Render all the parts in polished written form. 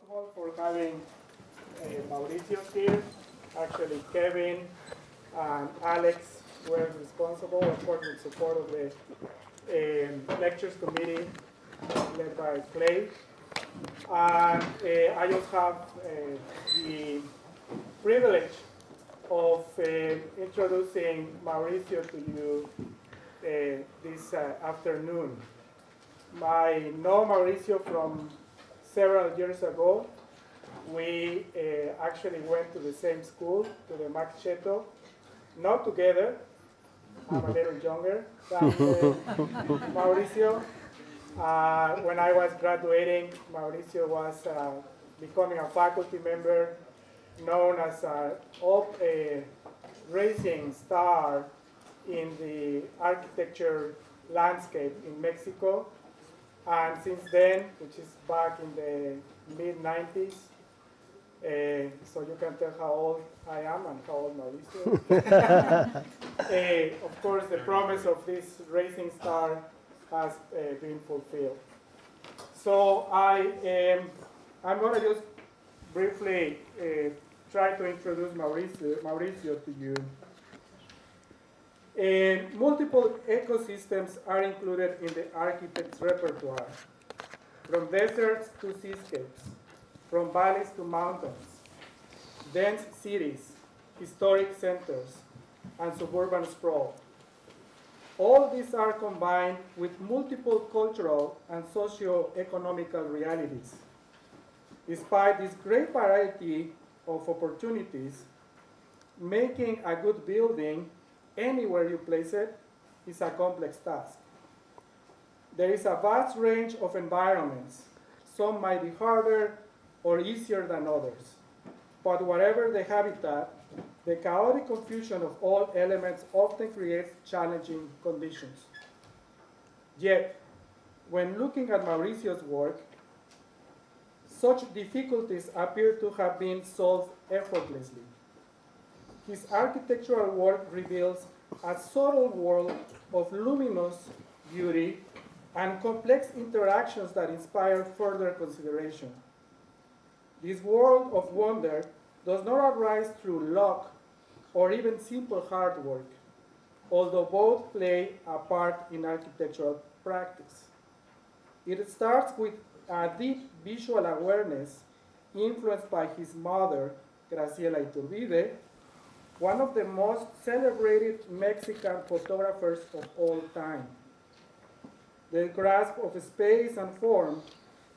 of all, for having Mauricio here. Actually, Kevin and Alex were responsible, of course, with support of the lectures committee led by Clay. And I just have the privilege of introducing Mauricio to you this afternoon. I know Mauricio from several years ago. We actually went to the same school, to the Max Cetto, not together. I'm a little younger than Mauricio. When I was graduating, Mauricio was becoming a faculty member, known as a rising star in the architecture landscape in Mexico. And since then, which is back in the mid-90s, so you can tell how old I am and how old Mauricio is. Of course, the promise of this rising star has been fulfilled. So I'm going to just briefly try to introduce Mauricio to you. Multiple ecosystems are included in the architect's repertoire, from deserts to seascapes, from valleys to mountains, dense cities, historic centers, and suburban sprawl. All these are combined with multiple cultural and socio-economical realities. Despite this great variety of opportunities, making a good building anywhere you place it is a complex task. There is a vast range of environments. Some might be harder or easier than others. But whatever the habitat, the chaotic confusion of all elements often creates challenging conditions. Yet, when looking at Mauricio's work, such difficulties appear to have been solved effortlessly. His architectural work reveals a subtle world of luminous beauty and complex interactions that inspire further consideration. This world of wonder does not arise through luck or even simple hard work, although both play a part in architectural practice. It starts with a deep visual awareness influenced by his mother, Graciela Iturbide, one of the most celebrated Mexican photographers of all time. The grasp of space and form,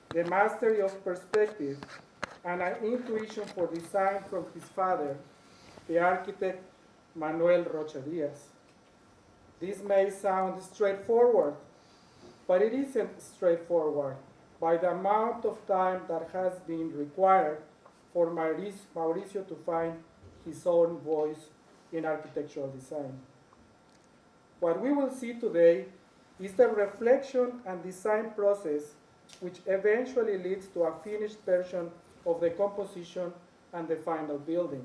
the mastery of perspective, and an intuition for design from his father, the architect Manuel Rocha Diaz. This may sound straightforward, but it isn't straightforward by the amount of time that has been required for Mauricio to find his own voice in architectural design. What we will see today is the reflection and design process which eventually leads to a finished version of the composition and the final building.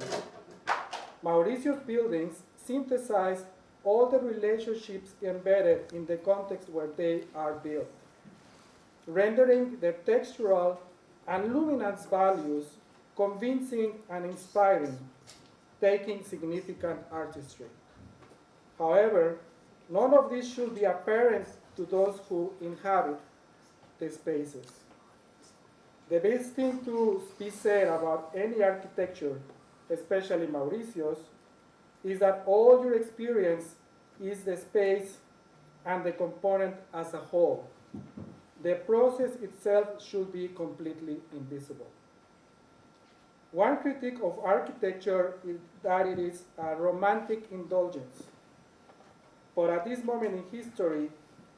Mauricio's buildings synthesize all the relationships embedded in the context where they are built, rendering their textural and luminance values convincing and inspiring, taking significant artistry. However, none of this should be apparent to those who inhabit the spaces. The best thing to be said about any architecture, especially Mauricio's, is that all your experience is the space and the component as a whole. The process itself should be completely invisible. One critique of architecture is that it is a romantic indulgence. But at this moment in history,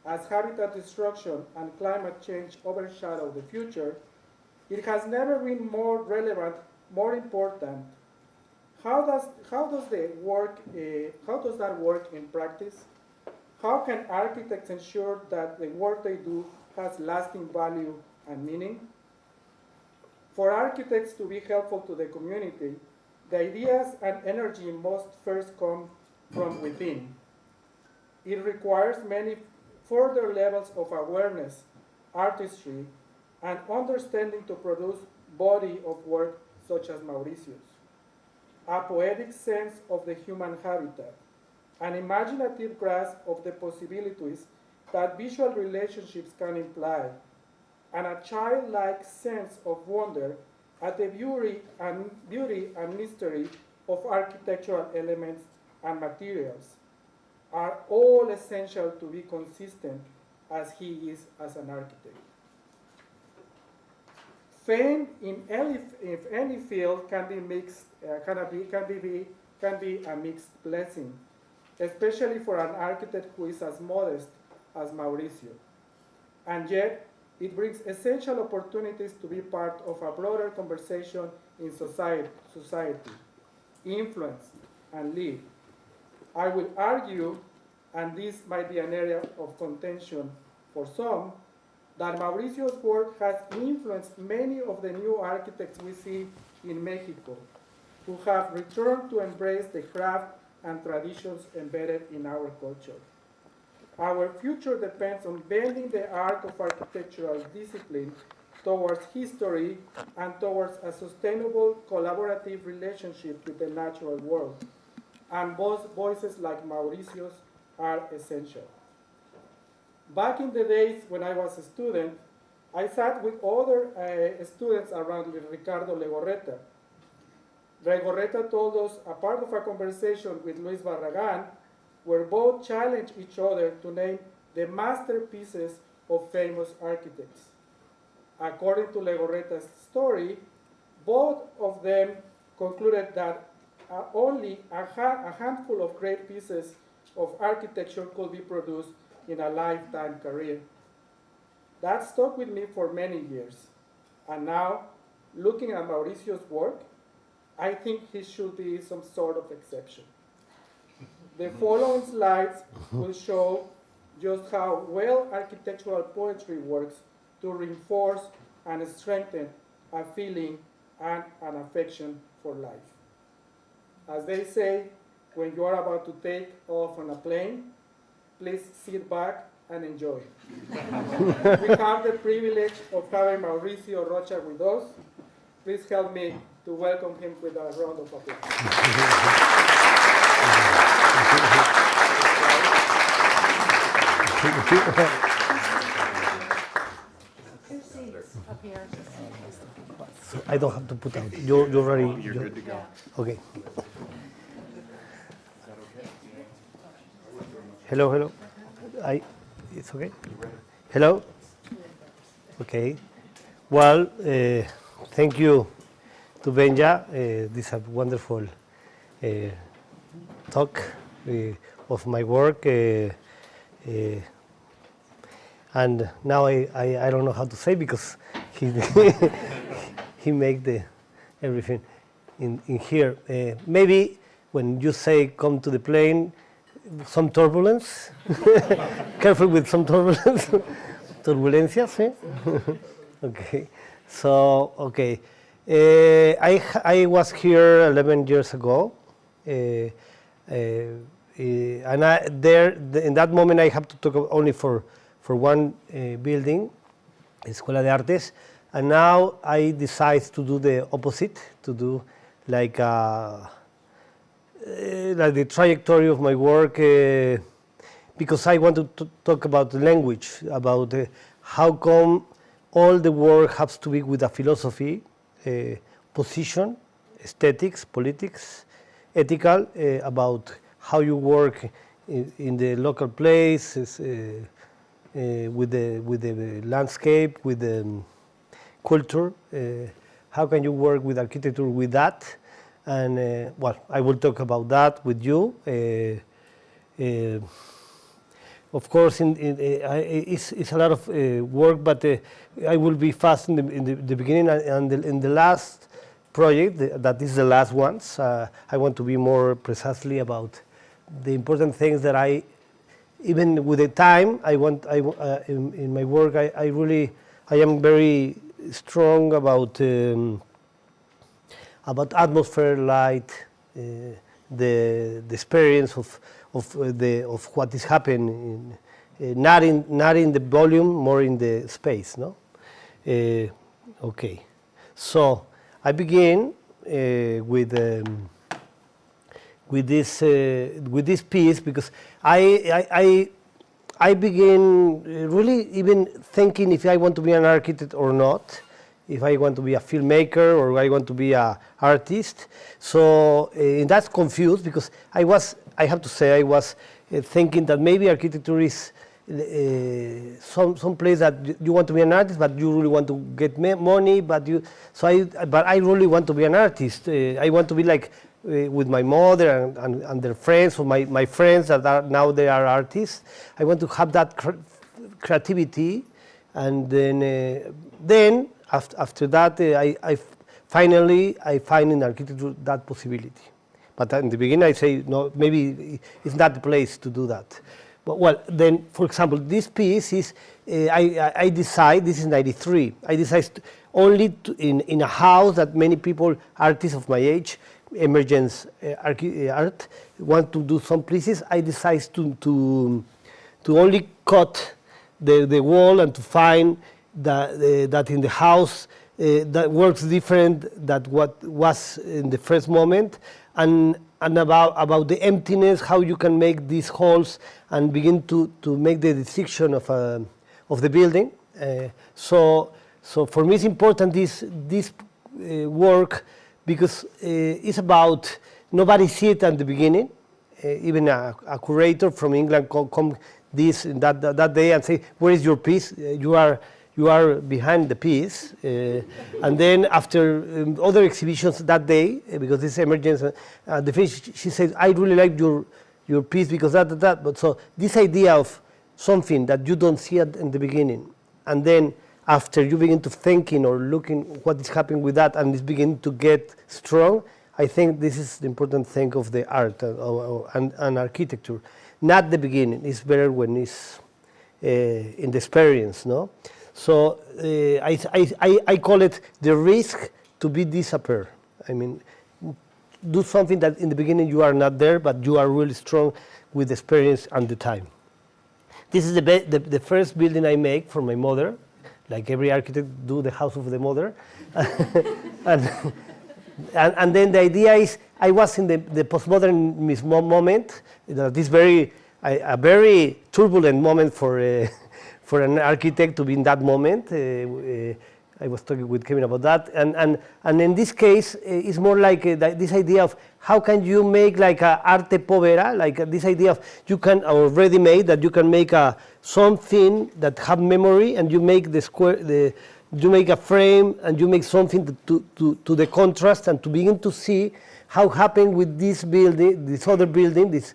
as habitat destruction and climate change overshadow the future, it has never been more relevant, more important. How does that work in practice? How can architects ensure that the work they do has lasting value and meaning? For architects to be helpful to the community, the ideas and energy must first come from within. It requires many further levels of awareness, artistry, and understanding to produce body of work such as Mauricio's. A poetic sense of the human habitat, an imaginative grasp of the possibilities that visual relationships can imply, and a childlike sense of wonder at the beauty and mystery of architectural elements and materials are all essential to be consistent as he is as an architect. Fame in any field can be mixed, can be a mixed blessing, especially for an architect who is as modest as Mauricio. And yet, it brings essential opportunities to be part of a broader conversation in society, influence, and lead. I will argue, and this might be an area of contention for some, that Mauricio's work has influenced many of the new architects we see in Mexico, who have returned to embrace the craft and traditions embedded in our culture. Our future depends on bending the arc of architectural discipline towards history and towards a sustainable collaborative relationship with the natural world. And both voices like Mauricio's are essential. Back in the days when I was a student, I sat with other students around Ricardo Legorreta. Legorreta told us, a part of a conversation with Luis Barragan, where both challenged each other to name the masterpieces of famous architects. According to Legorreta's story, both of them concluded that only a handful of great pieces of architecture could be produced in a lifetime career. That stuck with me for many years. And now, looking at Mauricio's work, I think he should be some sort of exception. The following slides will show just how well architectural poetry works to reinforce and strengthen a feeling and an affection for life. As they say, when you are about to take off on a plane, please sit back and enjoy. We have the privilege of having Mauricio Rocha with us. Please help me to welcome him with a round of applause. So I don't have to put out. You're already. You're good to go. Okay. Hello. It's okay. Hello. Okay. Well, thank you to Benja. This is a wonderful talk of my work. And now I don't know how to say because he he make the everything in here. Maybe when you say come to the plane, some turbulence. Careful with some turbulence. Turbulencias, eh? Okay. So okay. I was here 11 years ago. And in that moment I have to talk only for one building, Escuela de Artes, and now I decide to do the opposite, to do like the trajectory of my work, because I want to talk about the language, about how come all the work has to be with a philosophy, position, aesthetics, politics, ethical, about how you work in the local places, with the landscape, with the culture. How can you work with architecture with that? And well, I will talk about that with you. Of course, it's a lot of work, but I will be fast in the beginning and in the last project, that is the last ones. I want to be more precisely about the important things that even with the time, in my work, I am very strong about atmosphere, light, the experience of what is happening, not in the volume, more in the space, no? Okay, So I begin with this piece because I begin really even thinking if I want to be an architect or not, if I want to be a filmmaker or I want to be an artist. So that's confused because I have to say I was thinking that maybe architecture is some place that you want to be an artist, but you really want to get money. But I really want to be an artist. I want to be like with my mother and their friends, or my friends that are now they are artists. I want to have that creativity, and then after that I finally find in architecture that possibility. But in the beginning I say no, maybe it's not the place to do that. But, well, then, for example, this piece is, I decide, this is 93, I decide only in a house that many people, artists of my age, emergence art, want to do some pieces. I decide to only cut the wall and to find that in the house that works different than what was in the first moment, and about the emptiness, how you can make these holes and begin to make the dissection of the building. So for me it's important this work because it's about nobody see it at the beginning. Even a curator from England come that day and say, "Where is your piece? You are behind the piece," and then after other exhibitions that day, because this emergence, the finish, she said, "I really like your piece because that." But so this idea of something that you don't see in the beginning, and then after you begin to thinking or looking what is happening with that, and it's beginning to get strong, I think this is the important thing of the art and architecture. Not the beginning. It's better when it's in the experience, no? So I call it the risk to be disappear. I mean, do something that in the beginning you are not there, but you are really strong with experience and the time. This is the first building I make for my mother. Like every architect do the house of the mother. and then the idea is I was in the postmodern moment. This a very turbulent moment for an architect to be in that moment. I was talking with Kevin about that, and in this case, it's more like this idea of how can you make like a arte povera, like this idea of you can, or ready-made, that you can make something that have memory, and you make you make a frame, and you make something to the contrast, and to begin to see how happened with this building, this other building, this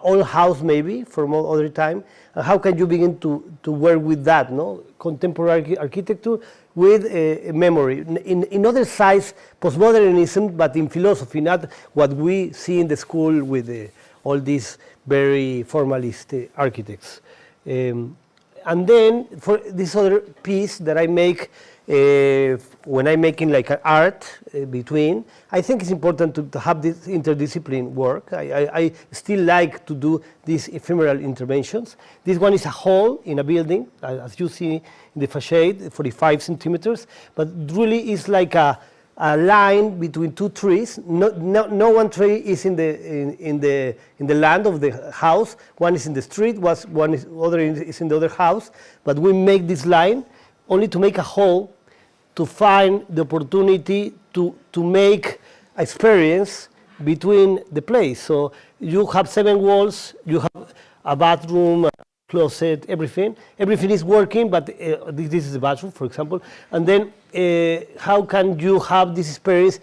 old house maybe from other time, and how can you begin to work with that, no? Contemporary architecture with memory. In other sides, postmodernism, but in philosophy, not what we see in the school with all these very formalist architects. And then for this other piece that I make, when I'm making like an art between, I think it's important to have this interdiscipline work. I still like to do these ephemeral interventions. This one is a hole in a building, as you see in the facade, 45 centimeters, but really is like a line between two trees. No one tree is in the land of the house. One is in the street, other is in the other house. But we make this line only to make a hole, to find the opportunity to make experience between the place. So you have 7 walls, you have a bathroom, a closet, everything. Everything is working, but this is the bathroom, for example. And then how can you have this experience?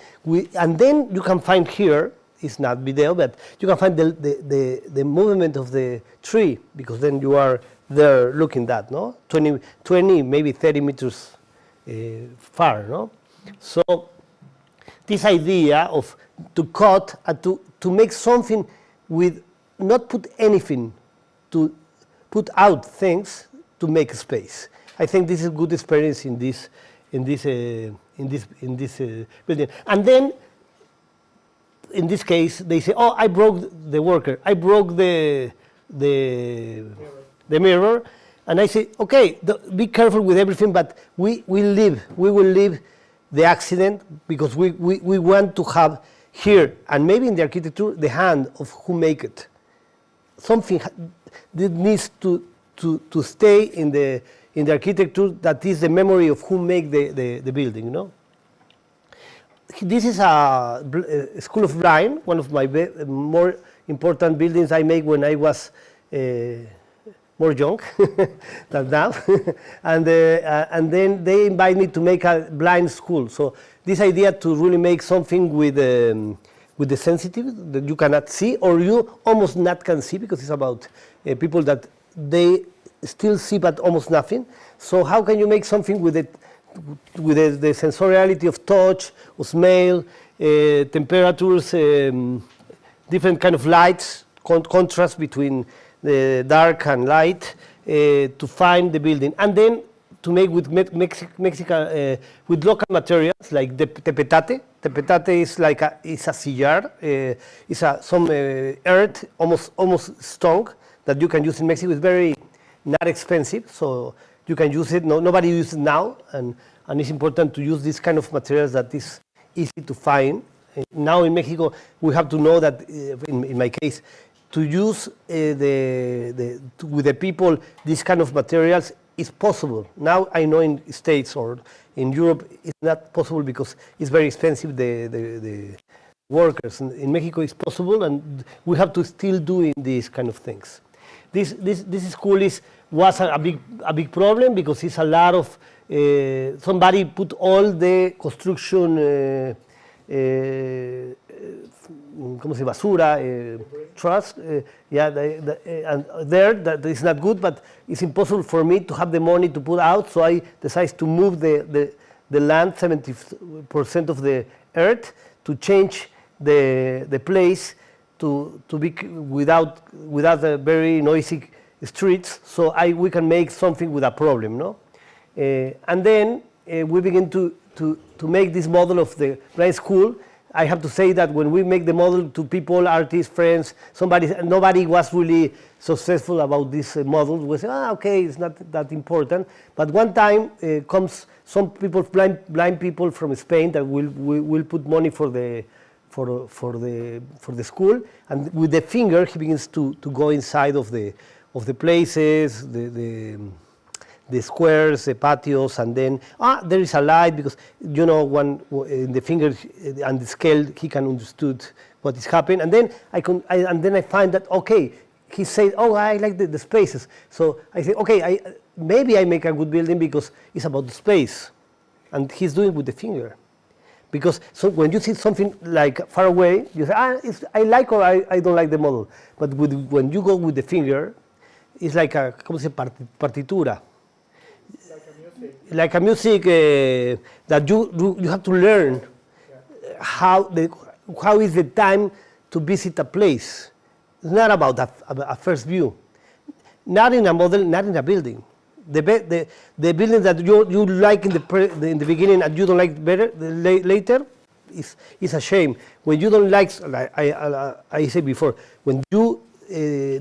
And then you can find here, it's not video, but you can find the movement of the tree, because then you are there looking at that, no? 20, maybe 30 meters far, no? So this idea of to cut and to make something with not put anything, to put out things to make space. I think this is a good experience in this building. And then in this case they say, "Oh, I broke the worker. I broke the mirror." And I say, "Okay, be careful with everything, but we will leave the accident, because we want to have here, and maybe in the architecture, the hand of who make it. Something that needs to stay in the architecture, that is the memory of who make the building, you know. This is a School of Blind, one of my more important buildings I made when I was more young than now. And then they invite me to make a blind school. So this idea to really make something with the sensitive that you cannot see, or you almost not can see, because it's about people that they still see but almost nothing. So how can you make something with it, with the sensoriality of touch, of smell, temperatures, different kind of lights, contrast between the dark and light, to find the building, and then to make with Mexican with local materials like the tepetate. Tepetate is like a sillar, it's some earth, almost stone that you can use in Mexico. It's very not expensive, so you can use it. Nobody uses it now, and it's important to use this kind of materials that is easy to find. Now in Mexico, we have to know that, in my case, to use with the people this kind of materials is possible. Now I know in States or in Europe it's not possible because it's very expensive, the workers. In Mexico it's possible, and we have to still doing these kind of things. This school was a big problem because it's a lot of somebody put all the construction ¿cómo se dice? Basura, trust, and there that is not good, but it's impossible for me to have the money to put out, so I decided to move the land, 70% of the earth, to change the place to be without a very noisy streets, so we can make something with a problem, no? And then we begin to make this model of the blind school. I have to say that when we make the model to people, artists, friends, nobody was really successful about this model. We say, okay, it's not that important. But one time comes some people, blind people from Spain, that will put money for the school, and with the finger he begins to go inside of the places, the squares, the patios, and then there is a light, because you know, one in the finger and the scale he can understood what is happening, and then I find that okay, he said, I like the spaces, so I say, okay, maybe I make a good building because it's about the space, and he's doing it with the finger, because so when you see something like far away, you say, I like or I don't like the model, but when you go with the finger, it's like a ¿cómo se dice? Partitura. Like a music that you have to learn how is the time to visit a place. It's not about a first view, not in a model, not in a building. The building that you like in the beginning and you don't like better later is a shame. When you don't like I said before, when you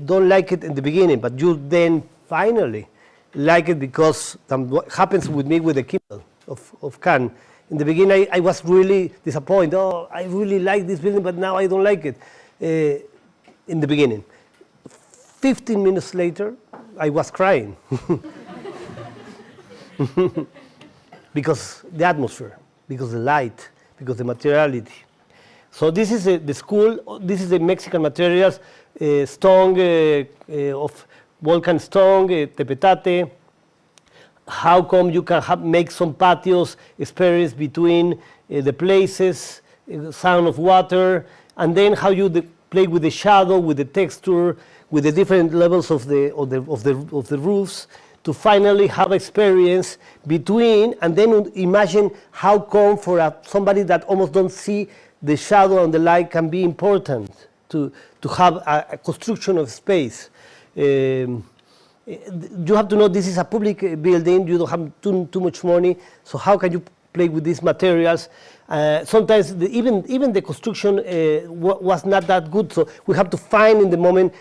don't like it in the beginning, but you then finally like it, because what happens with me with the Kindle of Cannes. In the beginning, I was really disappointed. I really like this building, but now I don't like it. In the beginning, 15 minutes later, I was crying because the atmosphere, because the light, because the materiality. So this is the school. This is the Mexican materials, stone of volcan stone, tepetate. How come you can make some patios, experience between the places, sound of water, and then how you play with the shadow, with the texture, with the different levels of the roofs, to finally have experience between, and then imagine how come for somebody that almost don't see the shadow and the light can be important to have a construction of space. You have to know this is a public building, you don't have too much money, so how can you play with these materials? Sometimes even the construction was not that good, so we have to find in the moment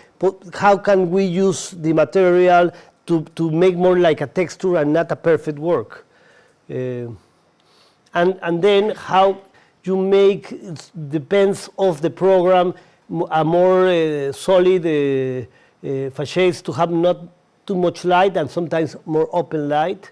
how can we use the material to make more like a texture and not a perfect work. And and then how you make, it depends of the program, a more solid facades to have not too much light and sometimes more open light.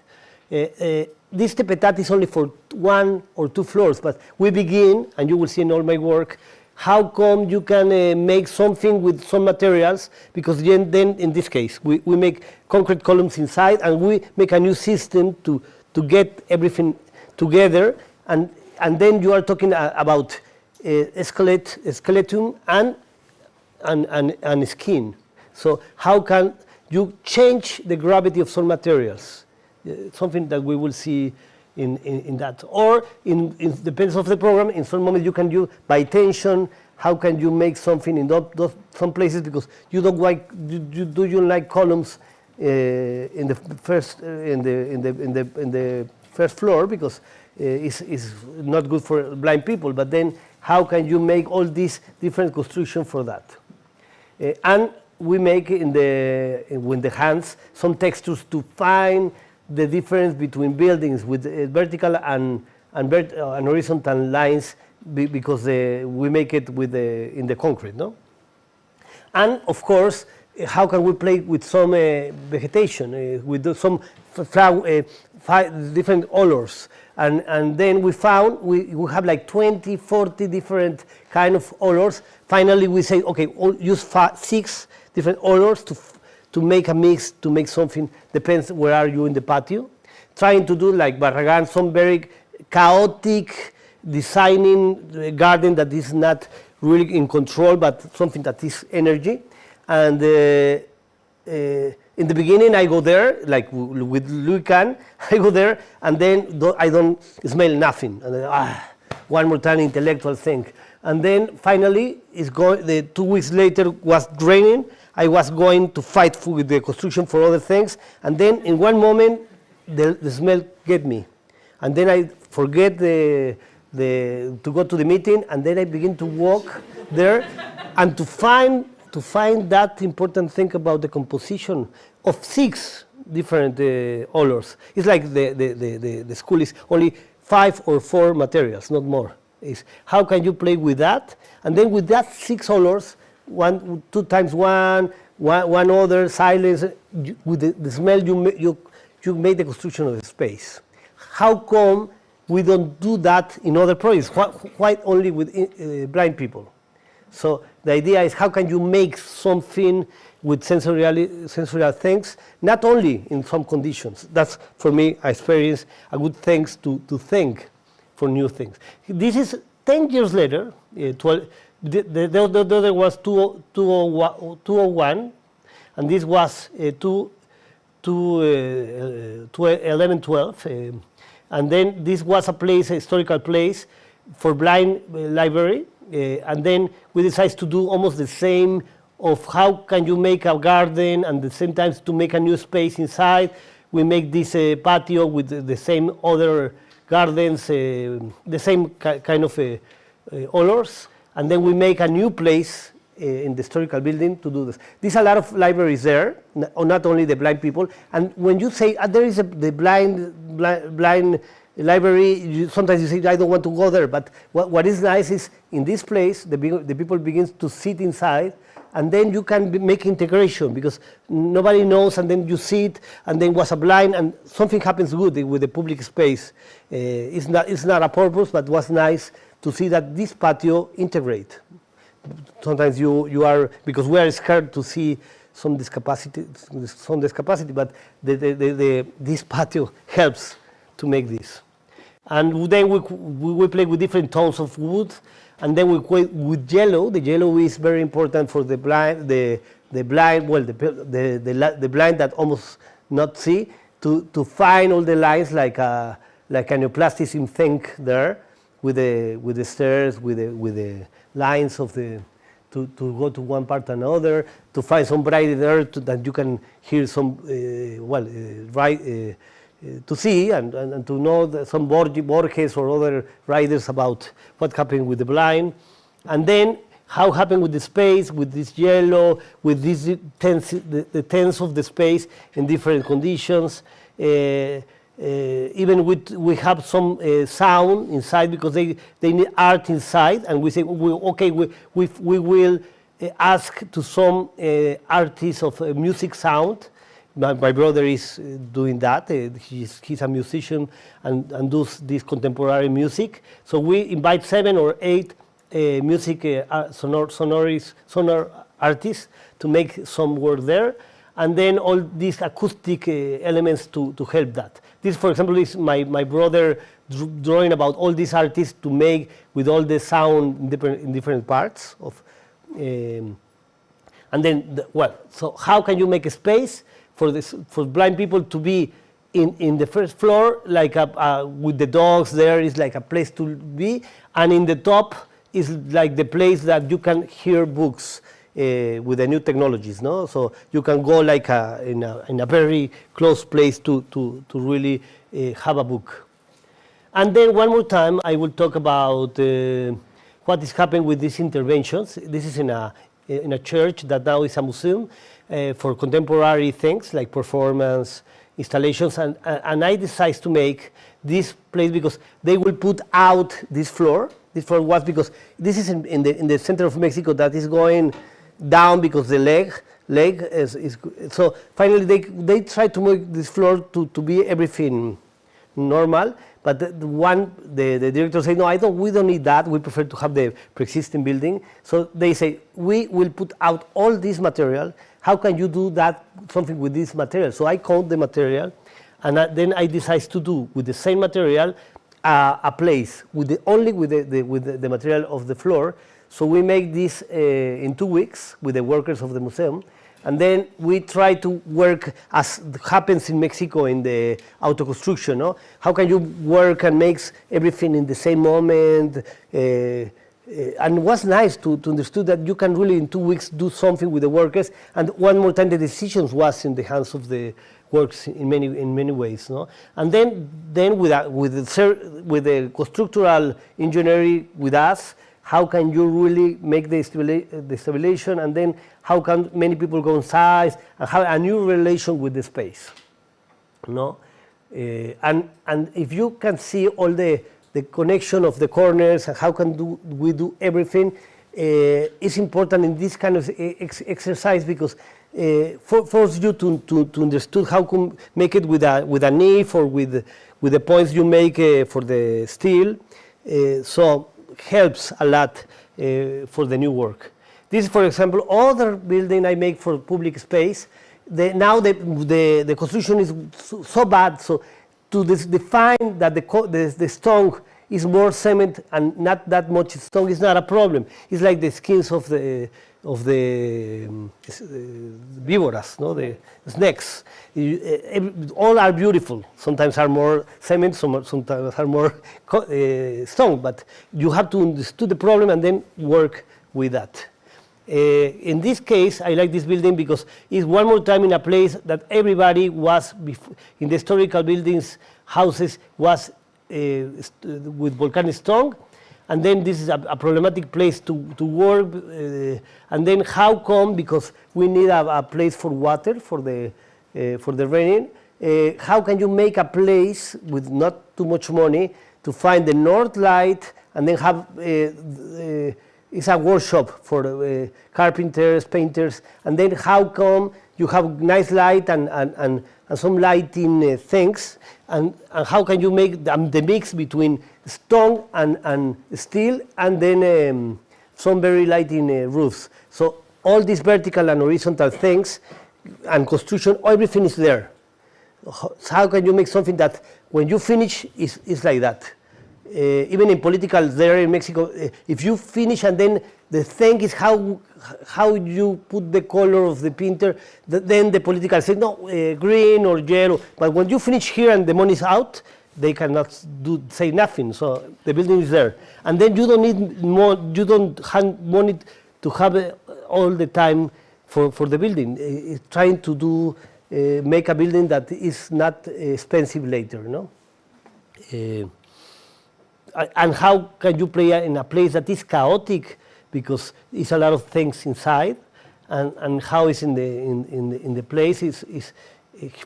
This tepetat is only for 1 or 2 floors, but we begin, and you will see in all my work, how come you can make something with some materials, because then in this case, we make concrete columns inside, and we make a new system to get everything together, and then you are talking about skeleton and skin. So how can you change the gravity of some materials? Something that we will see in that. Or in depends of the program, in some moment you can do by tension, how can you make something in some places, because you don't like, you like columns in the first floor, because it's not good for blind people, but then how can you make all these different construction for that? And we make with the hands some textures to find the difference between buildings with vertical and horizontal lines, because we make it with in the concrete, no? And of course, how can we play with some vegetation, with some different colors? And then we found we have like 20, 40 different kind of colors. Finally, we say, okay, use 6 different colors to make a mix, to make something, depends where are you in the patio. Trying to do like Barragan, some very chaotic designing the garden that is not really in control, but something that is energy. And in the beginning, I go there, like with Louis Kahn, I go there, and then I don't smell nothing. And then, one more time, intellectual thing. And then finally, 2 weeks later was raining. I was going to fight with the construction for other things. And then in one moment, the smell get me. And then I forget to go to the meeting, and then I begin to walk there and to find that important thing about the composition of 6 different colors. It's like the school is only 5 or 4 materials, not more. Is how can you play with that? And then with that 6 colors, 2 times 1 other, silence, with the smell you make the construction of the space. How come we don't do that in other projects? Why only with blind people? So the idea is how can you make something with sensorial things, not only in some conditions. That's, for me, I experienced a good thing to think for new things. This is 10 years later, the other was 201, and this was 11, 12. And then this was a historical place for blind library. And then we decided to do almost the same of how can you make a garden and at the same time to make a new space inside. We make this patio with the same other gardens, the same kind of colors. And then we make a new place in the historical building to do this. There's a lot of libraries there, not only the blind people. And when you say there is the blind library, sometimes you say, I don't want to go there. But what is nice is in this place, the people begin to sit inside, and then you can make integration because nobody knows, and then you sit, and then was a blind, and something happens good with the public space. It's not a purpose, but it was nice to see that this patio integrate. Sometimes you are, because we are scared to see some discapacity, but this patio helps to make this. And then we play with different tones of wood, and then we play with yellow. The yellow is very important for the blind, the blind that almost not see, to find all the lines like a neoplasticine thing there, with the stairs, with the lines of to go to one part and another, to find some bright there that you can hear some to see and to know some Borges or other writers about what happened with the blind, and then how happened with the space, with this yellow, with this the tense of the space in different conditions. even we have some sound inside because they need art inside, and we say, okay, we will ask to some artists of music sound. My brother is doing that. He's a musician and does this contemporary music. So we invite 7 or 8 music sonor artists to make some work there, and then all these acoustic elements to help that. This, for example, is my brother drawing about all these artists to make with all the sound in different parts of. And then, so how can you make a space for blind people to be in the first floor, like with the dogs there is like a place to be, and in the top is like the place that you can hear books with the new technologies, no? So you can go like in a very close place to really have a book. And then one more time, I will talk about what is happening with these interventions. This is in a church that now is a museum for contemporary things like performance, installations, and I decided to make this place because they will put out this floor. This floor was because this is in the center of Mexico that is going down because the leg is so finally they try to make this floor to be everything normal, but the director said, no, we don't need that, we prefer to have the pre-existing building. So they say, we will put out all this material. How can you do that, something with this material? So I count the material, and then I decide to do with the same material a place only with the material of the floor. So we make this in 2 weeks with the workers of the museum, and then we try to work as happens in Mexico in the auto construction. No? How can you work and make everything in the same moment? And it was nice to understand that you can really in 2 weeks do something with the workers. And one more time, the decisions was in the hands of the works in many ways. No? And then with the constructural engineering with us, how can you really make the stabilization, and then how can many people go inside and have a new relation with the space, no? And if you can see all the connection of the corners and how can we do everything, it's important in this kind of exercise because force you to understand how to make it with a nib or with the points you make for the steel. So helps a lot for the new work. This is, for example, other building I make for public space. Now the construction is so bad, so to define that the stone is more cement and not that much stone is not a problem. It's like the skins of the víboras, no? The snakes. All are beautiful. Sometimes are more cement, sometimes are more stone. But you have to understand the problem and then work with that. In this case, I like this building because it's one more time in a place that everybody was in the historical buildings, houses was with volcanic stone. And then this is a problematic place to work, and then how come, because we need a place for water for the raining, how can you make a place with not too much money to find the north light and then have it's a workshop for carpenters, painters, and then how come you have nice light and some lighting things, and how can you make the mix between stone and steel, and then some very lighting roofs. So all these vertical and horizontal things and construction, everything is there. So how can you make something that when you finish is like that? Even in political there in Mexico, if you finish and then the thing is how you put the color of the painter, then the political say no, green or yellow. But when you finish here and the money is out, they cannot say nothing. So the building is there, and then you don't need more. You don't have money to have all the time for the building. It's trying to do make a building that is not expensive later, no. And how can you play in a place that is chaotic because it's a lot of things inside, and how is in the place is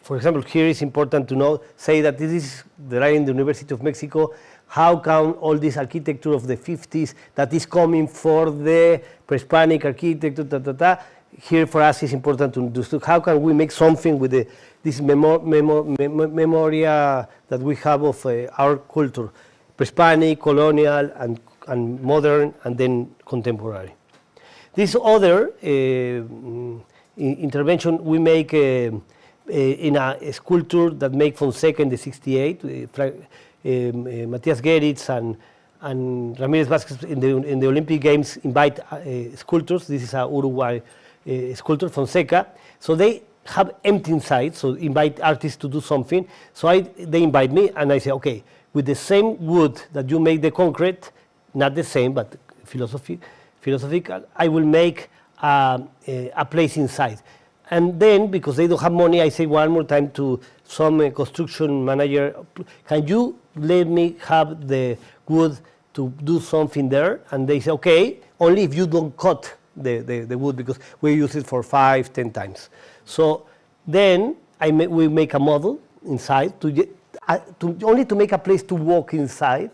for example, here it's important to know, say that this is the line in the University of Mexico. How come all this architecture of the 50s that is coming for the pre-Hispanic architecture, here for us it's important to understand how can we make something with this memoria that we have of our culture, pre-Hispanic, colonial, and modern, and then contemporary. This other intervention we make in a sculpture that made Fonseca in the 68, Matias Geritz and Ramirez Vázquez in the Olympic Games invite sculptors. This is a Uruguay sculptor, Fonseca. So they have empty inside, so invite artists to do something. So they invite me, and I say, okay, with the same wood that you make the concrete, not the same, but philosophical, I will make a place inside. And then, because they don't have money, I say one more time to some construction manager, can you let me have the wood to do something there? And they say, okay, only if you don't cut the wood, because we use it for 5-10 times. So then we make a model inside, only to make a place to walk inside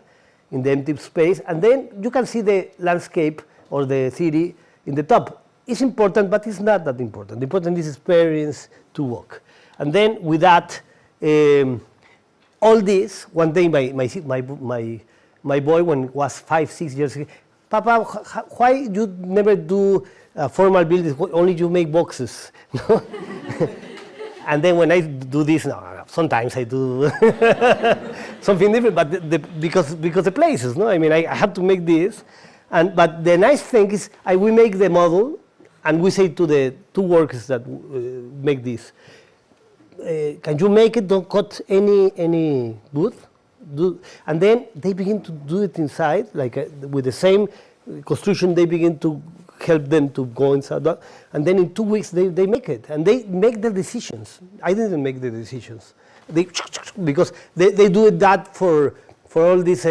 in the empty space, and then you can see the landscape or the city in the top. It's important, but it's not that important. The important is experience to walk. And then with that, all this, one day my boy, when he was 5-6 years old, Papa, why you never do formal buildings, only you make boxes? And then when I do this, sometimes I do something different, but because the places, no? I mean, I have to make this, but the nice thing is we make the model, and we say to the two workers that make this, can you make it? Don't cut any wood. And then they begin to do it inside, like with the same construction. They begin to help them to go inside, and then in 2 weeks they make it, and they make the decisions. I didn't make the decisions, because they do that for all these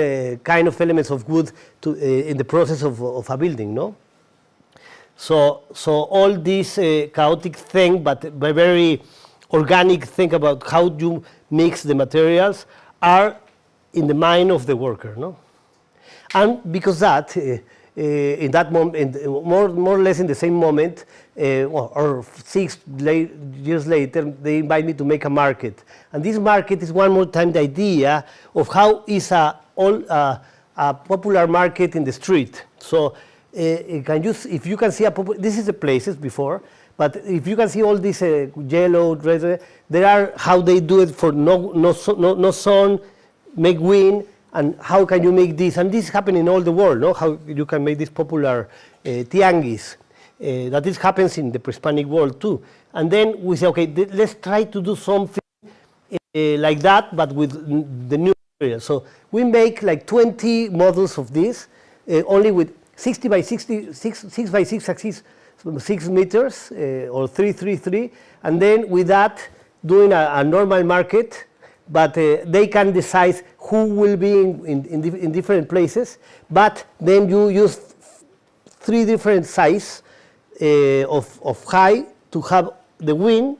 kind of elements of wood in the process of a building, no? So all this chaotic thing, but very organic thing about how you mix the materials are in the mind of the worker, no? And because that, in that moment, more or less in the same moment, or 6 years later, they invite me to make a market. And this market is one more time the idea of how is a popular market in the street. So if you can see this is the places before, but if you can see all these yellow, red, there are how they do it for no sun, make wind, and how can you make this? And this happens in all the world, no? How you can make this popular tianguis. That this happens in the pre-Hispanic world too. And then we say, okay, let's try to do something like that, but with the new material. So we make like 20 models of this, only with 60 by 60, 6 by 6 axis, 6 meters, or 3, and then with that doing a normal market, but they can decide who will be in different places, but then you use 3 different sizes of height to have the wind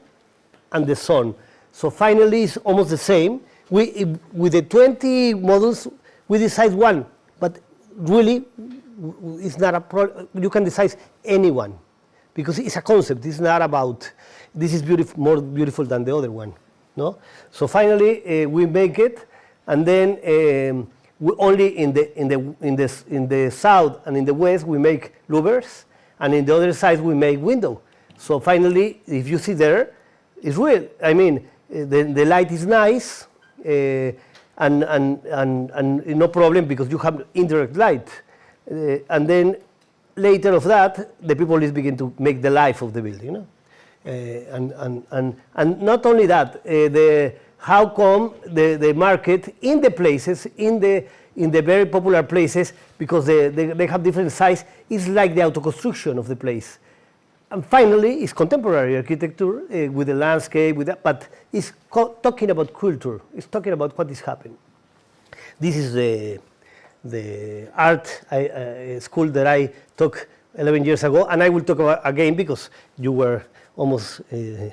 and the sun. So finally it's almost the same. With the 20 models, we decide one, but really it's not a problem. You can decide anyone, because it's a concept. It's not about this is beautiful, more beautiful than the other one, no? So finally we make it, and then we only in the south and in the west we make louvers, and in the other side we make window. So finally, if you see there, it's real. I mean, the light is nice, and no problem because you have indirect light. And then later of that, the people is begin to make the life of the building, you know? And not only that, how come the market in the places, in the very popular places, because they have different size, is like the auto construction of the place. And finally, it's contemporary architecture with the landscape, but it's talking about culture. It's talking about what is happening. This is the art school that I took 11 years ago, and I will talk about again because you were almost in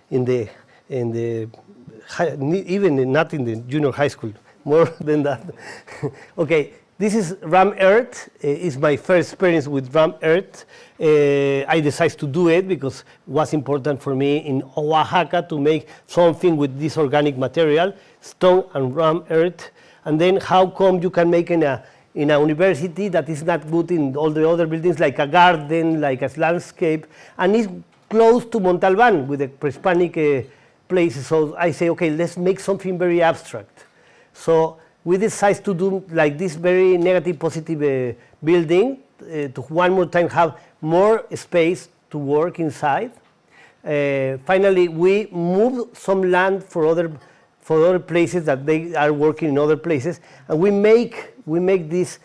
the in the even not in the junior high school, more than that. Okay, this is rammed earth. It's my first experience with rammed earth. I decided to do it because it was important for me in Oaxaca to make something with this organic material, stone and rammed earth. And then how come you can make in a university that is not good in all the other buildings, like a garden, like a landscape, and it's close to Montalban with the pre-Hispanic places. So I say, okay, let's make something very abstract. So we decided to do like this very negative positive building to one more time have more space to work inside. Finally, we moved some land for other places that they are working in other places, and we make these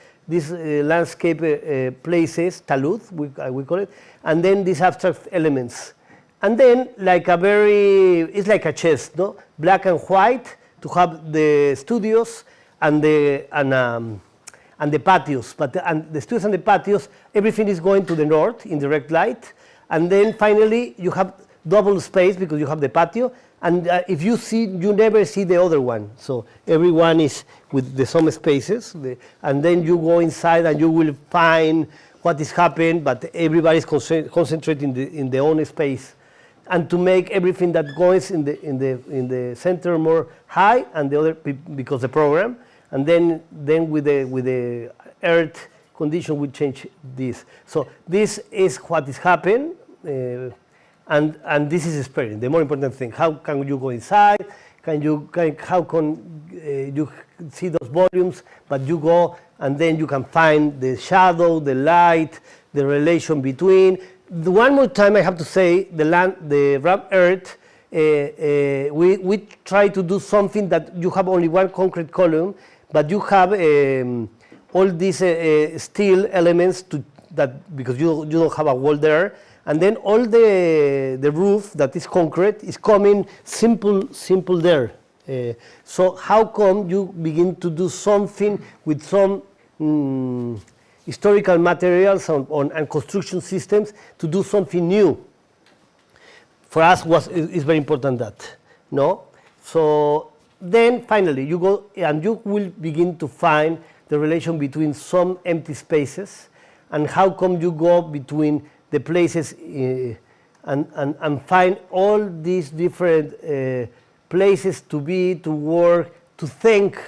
landscape places, talud, we call it, and then these abstract elements. And then like it's like a chess, no? Black and white to have the studios and the patios. But the studios and the patios, everything is going to the north in direct light. And then finally you have double space because you have the patio. And if you see, you never see the other one. So everyone is with the some spaces. And then you go inside and you will find what is happening, but everybody is concentrating in their own space. And to make everything that goes in the center more high, and the other because the program, and then with the earth condition we change this. So this is what is happening, and this is experience. The more important thing: how can you go inside? How can you see those volumes? But you go and then you can find the shadow, the light, the relation between. One more time, I have to say, the rammed earth, we try to do something that you have only one concrete column, but you have all these steel elements because you don't have a wall there, and then all the roof that is concrete is coming simple there. So how come you begin to do something with some historical materials and construction systems to do something new? For us, is very important that, no? So then finally you go and you will begin to find the relation between some empty spaces and how come you go between the places and find all these different places to be, to work, to think.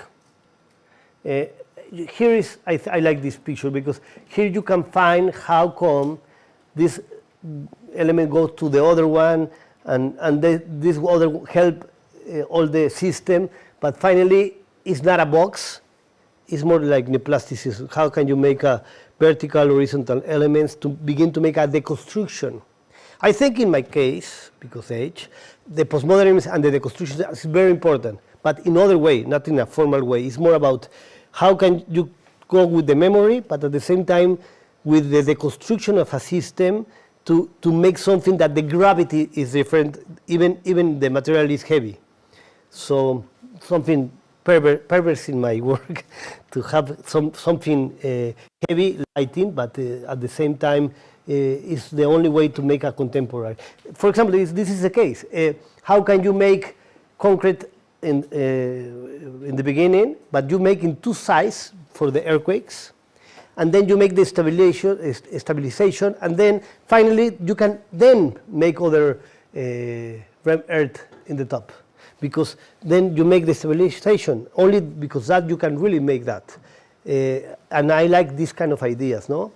Here is, I like this picture because here you can find how come this element goes to the other one and this other help all the system, but finally it's not a box, it's more like neoplasticism. How can you make a vertical, horizontal elements to begin to make a deconstruction? I think in my case, because age, the postmodernism and the deconstruction is very important, but in other way, not in a formal way. It's more about how can you go with the memory, but at the same time with the deconstruction of a system to make something that the gravity is different, even the material is heavy. So something perverse in my work to have something heavy lighting, but at the same time is the only way to make a contemporary. For example, this is the case. How can you make concrete in the beginning, but you make in two sides for the earthquakes, and then you make the stabilization, and then finally you can then make other rammed earth in the top, because then you make the stabilization only because that you can really make that, and I like these kind of ideas, no?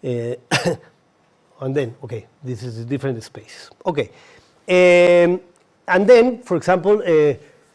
And then okay, this is a different space. Okay. And then, for example,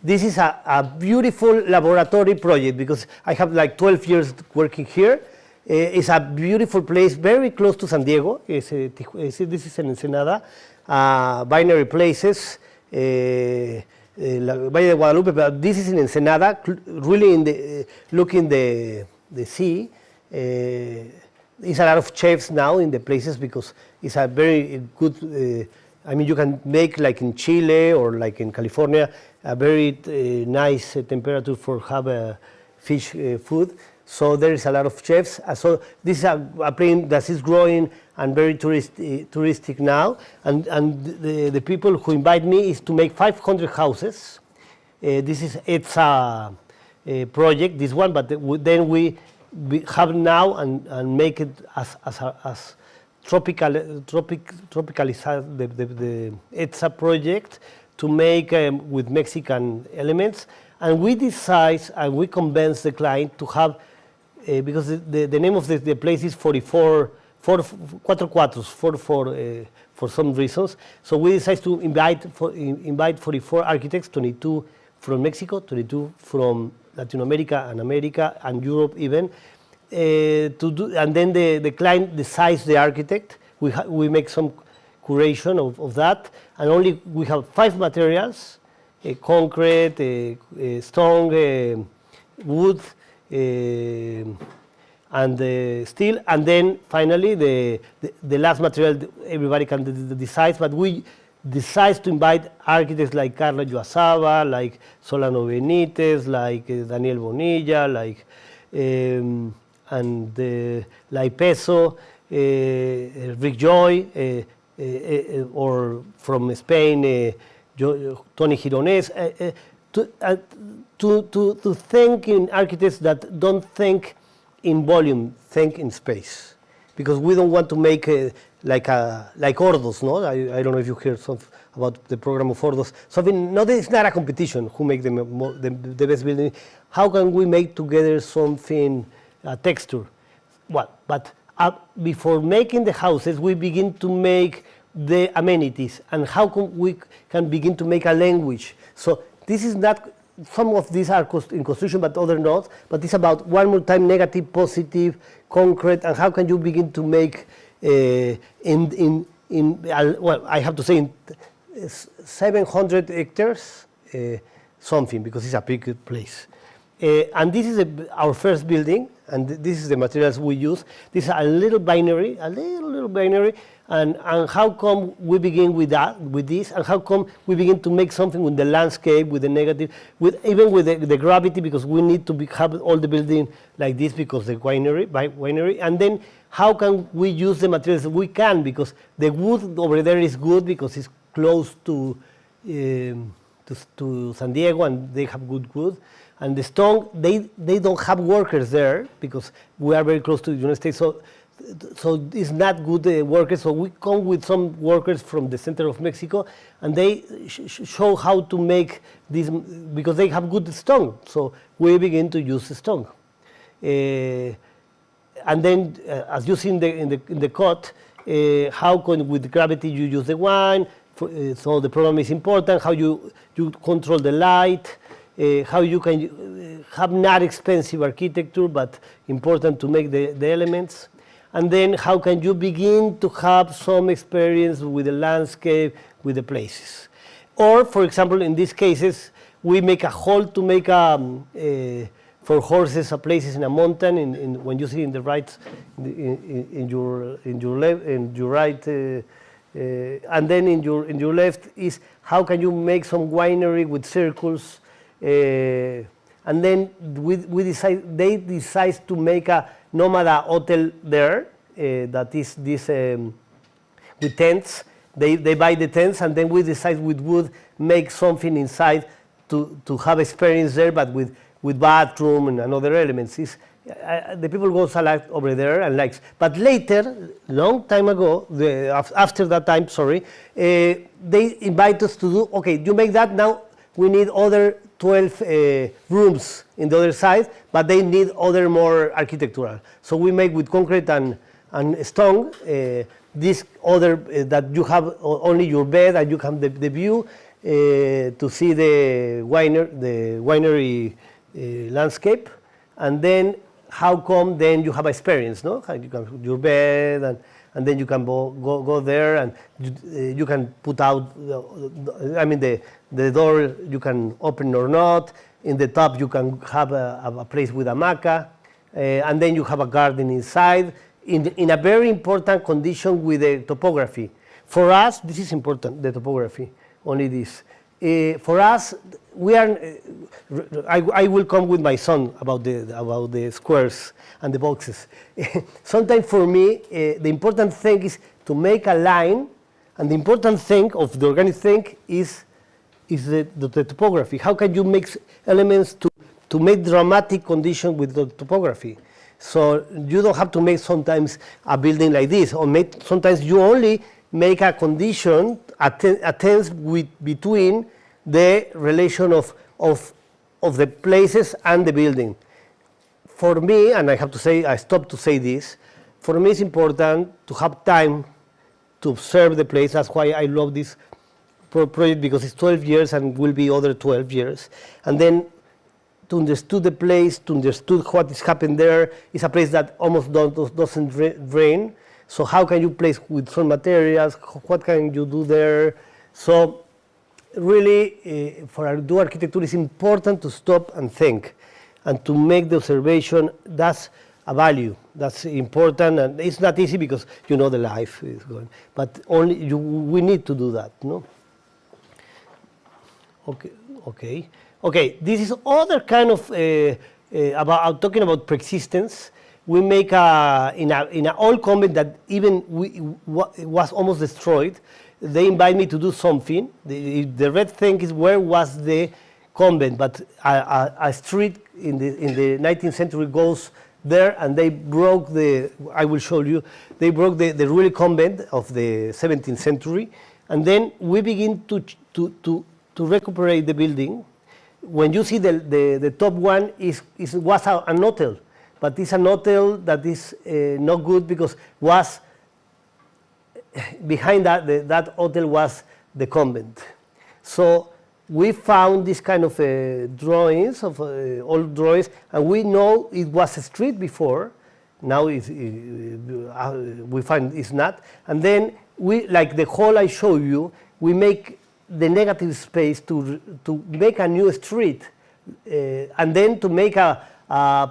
this is a beautiful laboratory project because I have like 12 years working here. It's a beautiful place, very close to San Diego. This is in Ensenada, binary places, Valle de Guadalupe, but this is in Ensenada, really looking the sea. There's a lot of chefs now in the places because it's a very good. I mean, you can make like in Chile or like in California a very nice temperature for have fish food. So there is a lot of chefs. So this is a plane that is growing and very touristic now. And the people who invite me is to make 500 houses. It's a project, this one, but then we have now and make it as tropicalize it's a project to make with Mexican elements, and we decide and we convince the client to have because the name of the place is 44 for some reasons. So we decided to invite 44 architects, 22 from Mexico, 22 from Latin America and Europe even, to do, and then the client decides the architect. We make some curation of that, and only we have 5 materials: concrete, stone, wood, and steel, and then finally the last material everybody can decide, but we decide to invite architects like Carla Yuasaba, like Solano Benitez, like Daniel Bonilla, like like Peso, Rick Joy, or from Spain, Tony Gironés, to think in architects that don't think in volume, think in space, because we don't want to make like Ordos, no? I don't know if you heard something about the program of Ordos. Something, no, it's not a competition who make the best building. How can we make together something, texture? Well, but before making the houses, we begin to make the amenities, and how we can begin to make a language. So this is not, some of these are in construction, but other not. But it's about, one more time, negative, positive, concrete, and how can you begin to make well, I have to say in 700 hectares something, because it's a big place. And this is our first building, and this is the materials we use. This is a little binary, and how come we begin with this, and how come we begin to make something with the landscape, with the negative, even with the gravity, because we need to have all the building like this because the winery, and then how can we use the materials we can, because the wood over there is good because it's close to San Diego and they have good wood. And the stone, they don't have workers there because we are very close to the United States, so it's not good workers. So we come with some workers from the center of Mexico, and they show how to make this, because they have good stone. So we begin to use the stone. And then, as you see in the cut, how can with gravity you use the wine? So the problem is important. How you control the light. How you can have not expensive architecture, but important to make the elements. And then how can you begin to have some experience with the landscape, with the places. Or, for example, in these cases, we make a hall to make for horses places in a mountain. When you see in the right, in your right, and then in your left is how can you make some winery with circles. And then they decide to make a nomada hotel there, that is this with tents. They buy the tents, and then we decide with wood make something inside to have experience there, but with bathroom and other elements. The people go select over there and likes. But later, long time ago, after that time, they invite us to do, okay, you make that, now we need other 12 rooms in the other side, but they need other more architectural. So we make with concrete and stone, this other that you have only your bed and you have the view to see the winery landscape. And then how come then you have experience, no? How you can your bed and then you can go there and you can put out, the door you can open or not. In the top you can have a place with a hamaca, and then you have a garden inside in a very important condition with the topography. For us, this is important, the topography, only this. for us, we are. I will come with my son about the squares and the boxes. Sometimes for me, the important thing is to make a line, and the important thing of the organic thing is the topography. How can you make elements to make dramatic condition with the topography? So you don't have to make sometimes a building like this, or sometimes you only make a condition, a tense between the relation of the places and the building. For me, and I have to say, I stopped to say this, for me it's important to have time to observe the place. That's why I love this project, because it's 12 years and will be other 12 years. And then to understand the place, to understand what is happening there. It's a place that almost doesn't drain. So how can you place with some materials? What can you do there? So really, for do architecture, it's important to stop and think, and to make the observation. That's a value. That's important, and it's not easy because you know the life is going. But only we need to do that, no? Okay. This is other kind of about talking about preexistence. We make in an old convent that even was almost destroyed. They invite me to do something. The red thing is where was the convent, but a street in the 19th century goes there, and they broke I will show you, they broke the really convent of the 17th century, and then we begin to recuperate the building. When you see the top one was an hotel, but it's an hotel that is not good because was behind that hotel was the convent. So we found this kind of drawings of old drawings, and we know it was a street before. Now we find it's not, and then we, like the hall I show you, we make the negative space to make a new street, and then to make a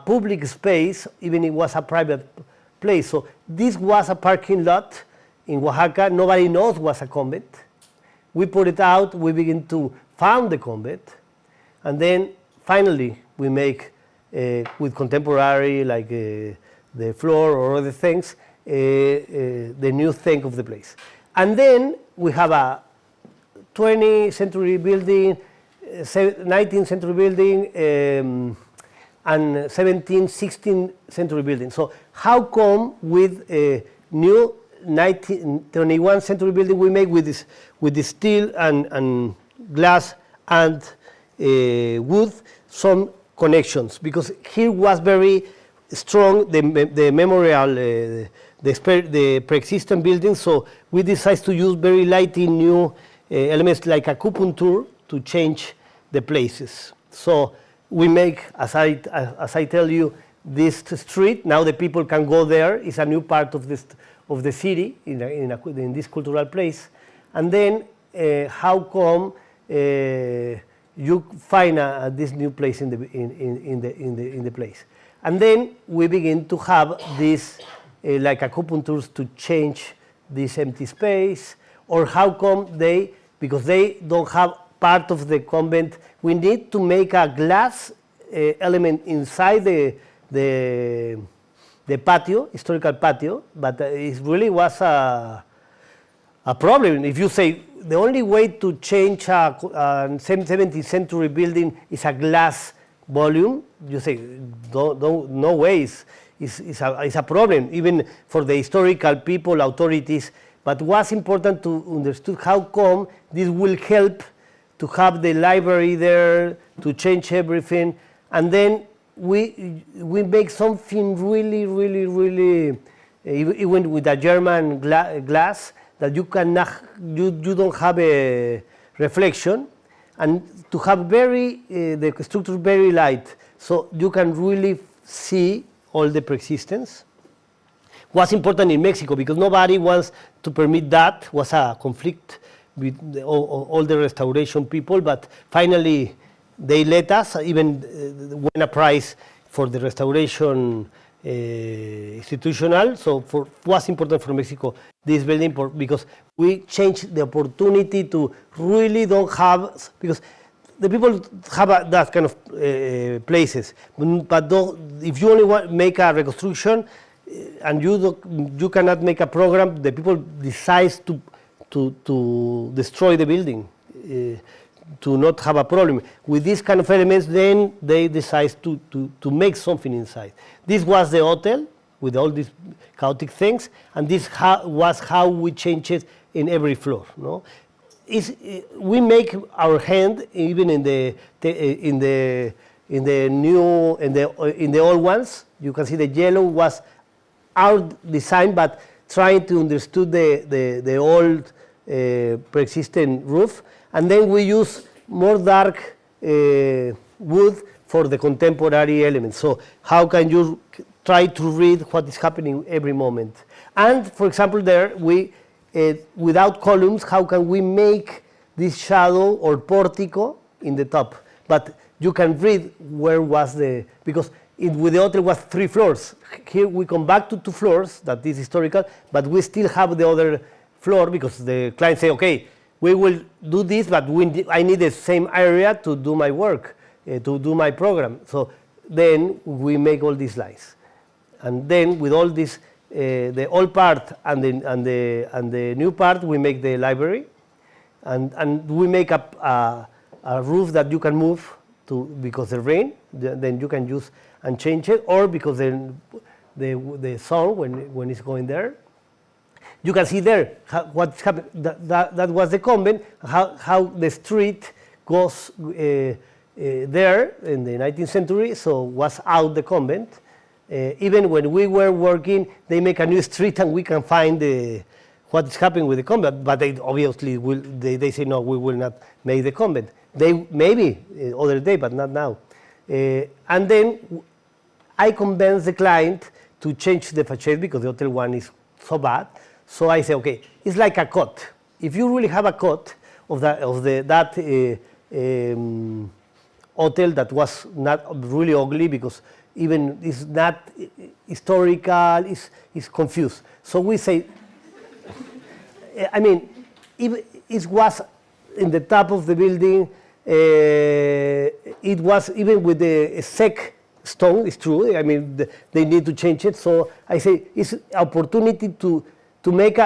public space, even it was a private place. So this was a parking lot in Oaxaca. Nobody knows it was a convent. We put it out, we begin to found the convent, and then finally we make with contemporary, like the floor or other things, the new thing of the place. And then we have a 20th century building, 19th century building, and 17th, 16th century building. So how come with a new 21st century building we make with this steel and glass and wood some connections? Because here was very strong the memorial, the pre-existing building. So we decided to use very lighting new elements like acupuncture to change the places. So we make, as I tell you, this street. Now the people can go there. It's a new part of the city in this cultural place. And then how come you find this new place in the place? And then we begin to have this like acupunctures to change this empty space. Or how come because they don't have part of the convent, we need to make a glass element inside the patio, historical patio, but it really was a problem. If you say the only way to change a 17th century building is a glass volume, you say no way. It's a problem, even for the historical people, authorities. But what's important to understand how come this will help to have the library there, to change everything, and then we make something really, even with a German glass, that you don't have a reflection, and to have the structure very light, so you can really see all the preexistence. What's important in Mexico, because nobody wants to permit that, was a conflict with all the restoration people, but finally they let us even win a prize for the restoration institutional. So was important for Mexico, this building, because we changed the opportunity to really don't have, because the people have that kind of places, but if you only make a reconstruction and you cannot make a program, the people decide to destroy the building, to not have a problem. With these kind of elements, then they decide to make something inside. This was the hotel with all these chaotic things, and this was how we changed it in every floor. No? We make our hand even in the old ones. You can see the yellow was our design, but trying to understand the old pre-existing roof, and then we use more dark wood for the contemporary elements. So how can you try to read what is happening every moment? And for example, there we without columns, how can we make this shadow or portico in the top? But you can read where was because with the hotel was 3 floors. Here we come back to 2 floors, that is historical, but we still have the other floor because the client say, okay, we will do this, but I need the same area to do my work, to do my program. So then we make all these lines. And then with all this, the old part and the new part, we make the library, and we make a roof that you can move to because the rain, then you can use and change it, or because the sun when it's going there. You can see there what's happened. That was the convent. How the street goes there in the 19th century. So was out the convent. Even when we were working, they make a new street and we can find what is happening with the convent. But they obviously they say no, we will not make the convent. They maybe other day, but not now. And then I convince the client to change the facade because the hotel one is so bad. So I say, okay, it's like a cut. If you really have a cut of that hotel that was not really ugly because even it's not historical, it's confused. So we say, I mean, it was in the top of the building. It was even with the sec stone. It's true. I mean, they need to change it. So I say it's opportunity to make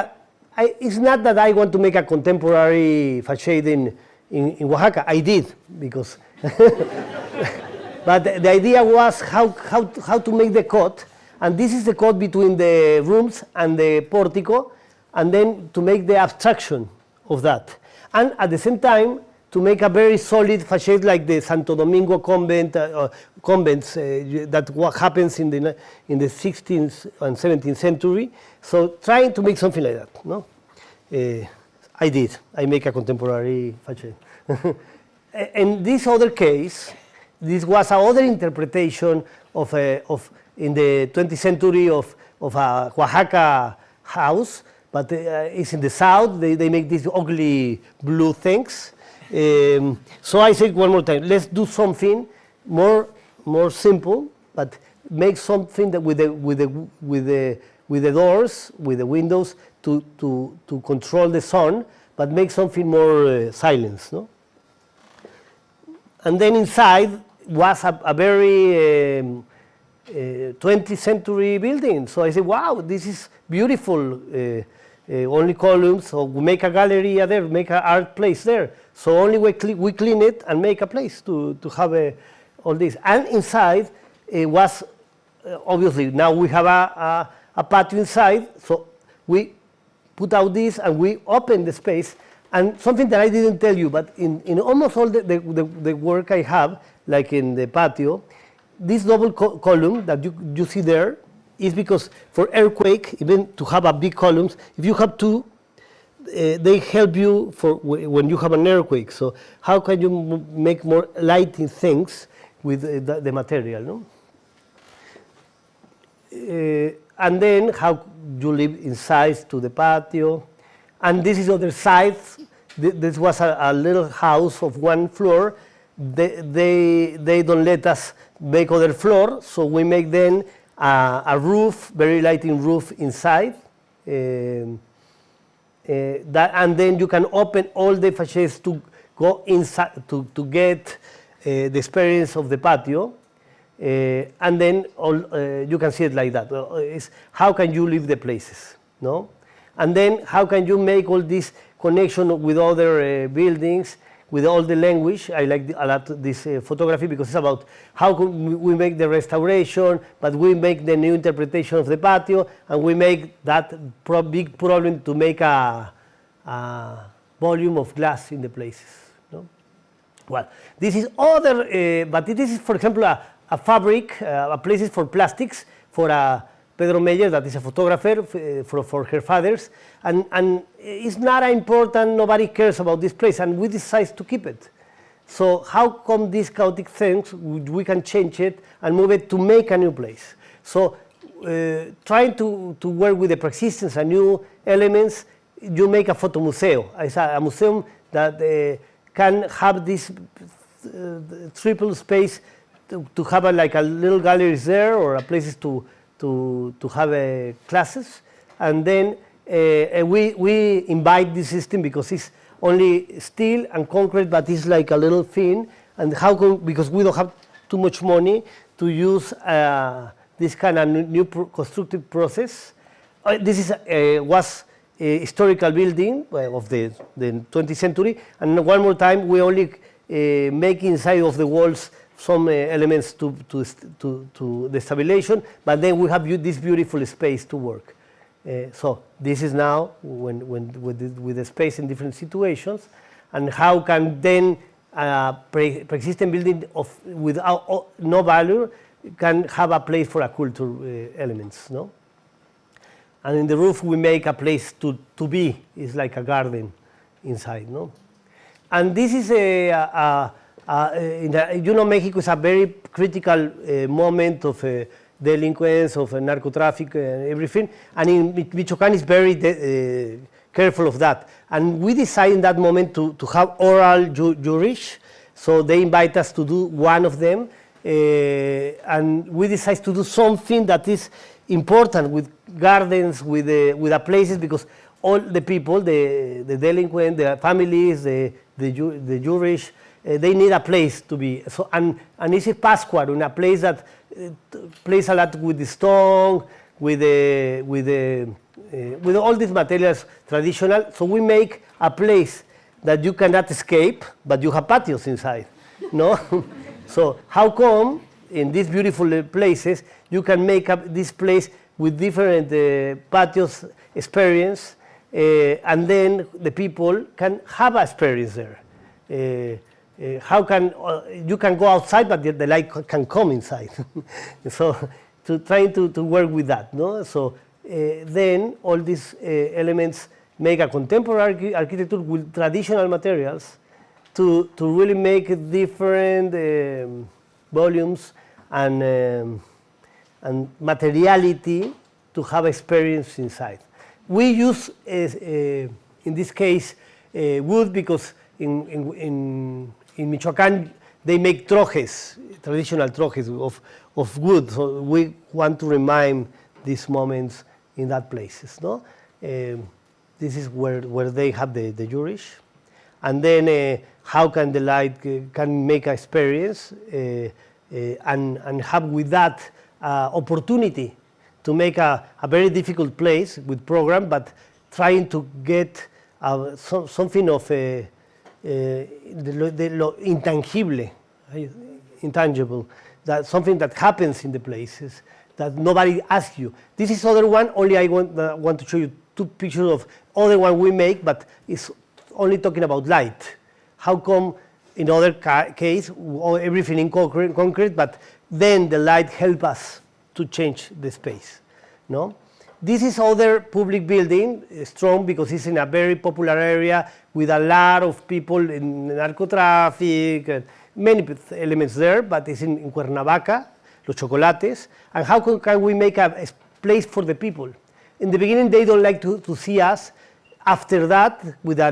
it's not that I want to make a contemporary facade in Oaxaca. I did because, but the idea was how to make the cut, and this is the cut between the rooms and the portico, and then to make the abstraction of that, and at the same time to make a very solid facade like the Santo Domingo convent, convents that what happens in the 16th and 17th century. So trying to make something like that, no? I did. I make a contemporary facade. In this other case, this was another interpretation of in the 20th century of a Oaxaca house, but it's in the south. They make these ugly blue things. So I said one more time, let's do something more simple, but make something that with the doors, with the windows to control the sun, but make something more silence, no? And then inside was a very 20th century building. So I said, wow, this is beautiful. Only columns, so we make a gallery there, make an art place there. So only we clean it and make a place to have all this. And inside it was obviously now we have a patio inside. So we put out this and we open the space. And something that I didn't tell you, but in almost all the work I have, like in the patio, this double column that you see there is because for earthquake, even to have a big columns, if you have two, they help you for when you have an earthquake. So how can you make more lighting things with the material, no? And then how you live inside to the patio. And this is other side. This was a little house of 1 floor. They don't let us make other floor, so we make then a roof, very lighting roof inside. And then you can open all the facades to go inside to get the experience of the patio. And then you can see it like that. It's how can you leave the places, no? And then how can you make all this connection with other buildings, with all the language. I like a lot this photography because it's about how can we make the restoration, but we make the new interpretation of the patio, and we make that big problem to make a volume of glass in the places. No? Well, this is other, but this is, for example, a fabric, a places for plastics for Pedro Meyer, that is a photographer for her fathers, and it's not important, nobody cares about this place, and we decide to keep it. So how come these chaotic things, we can change it and move it to make a new place? So trying to work with the persistence and new elements, you make a photo museo. It's a museum that can have this triple space to have like a little galleries there, or a places to have classes, and then we invite this system because it's only steel and concrete, but it's like a little thing. And how come, because we don't have too much money to use this kind of new constructive process. This is was a historical building of the 20th century, and one more time we only make inside of the walls some elements to the stabilization, but then we have this beautiful space to work. So this is now with the space in different situations, and how can then pre-existing building without no value can have a place for a culture elements, no? And in the roof we make a place to be. It's like a garden inside, no? And this is Mexico is a very critical moment of delinquents, of narco traffic and everything, and in Michoacán is very careful of that. And we decided in that moment to have oral juries, so they invite us to do one of them, and we decided to do something that is important with gardens, with the places, because all the people, the delinquent, the families, the Jewish, they need a place to be. So and it's a Pascual, in a place that plays a lot with the stone, with all these materials traditional. So we make a place that you cannot escape, but you have patios inside, no? So how come in these beautiful places you can make up this place with different patios experience, and then the people can have an experience there. How can you can go outside, but the light can come inside? So, trying to work with that, no? So then all these elements make a contemporary architecture with traditional materials to really make different volumes and materiality to have experience inside. We use in this case wood because in Michoacán, they make trojes, traditional trojes of wood. So we want to remind these moments in that places. No, this is where they have the Jewish, and then how can the light can make an experience and have with that opportunity to make a very difficult place with program, but trying to get something of the intangible, that something that happens in the places that nobody asks you. This is other one, only I want to show you two pictures of other one we make, but it's only talking about light. How come in other case, everything in concrete, but then the light help us to change the space, no? This is other public building, strong because it's in a very popular area with a lot of people in narco traffic, and many elements there, but it's in Cuernavaca, Los Chocolates. And how can we make a place for the people? In the beginning, they don't like to see us. After that, with a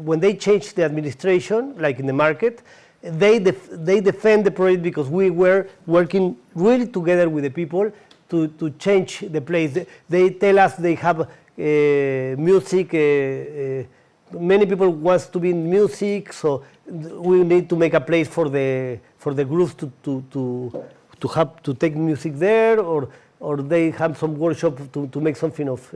when they change the administration, like in the market, they defend the project because we were working really together with the people to change the place. They tell us they have music. Many people wants to be in music, so we need to make a place for the groups to have to take music there, or they have some workshop to make something of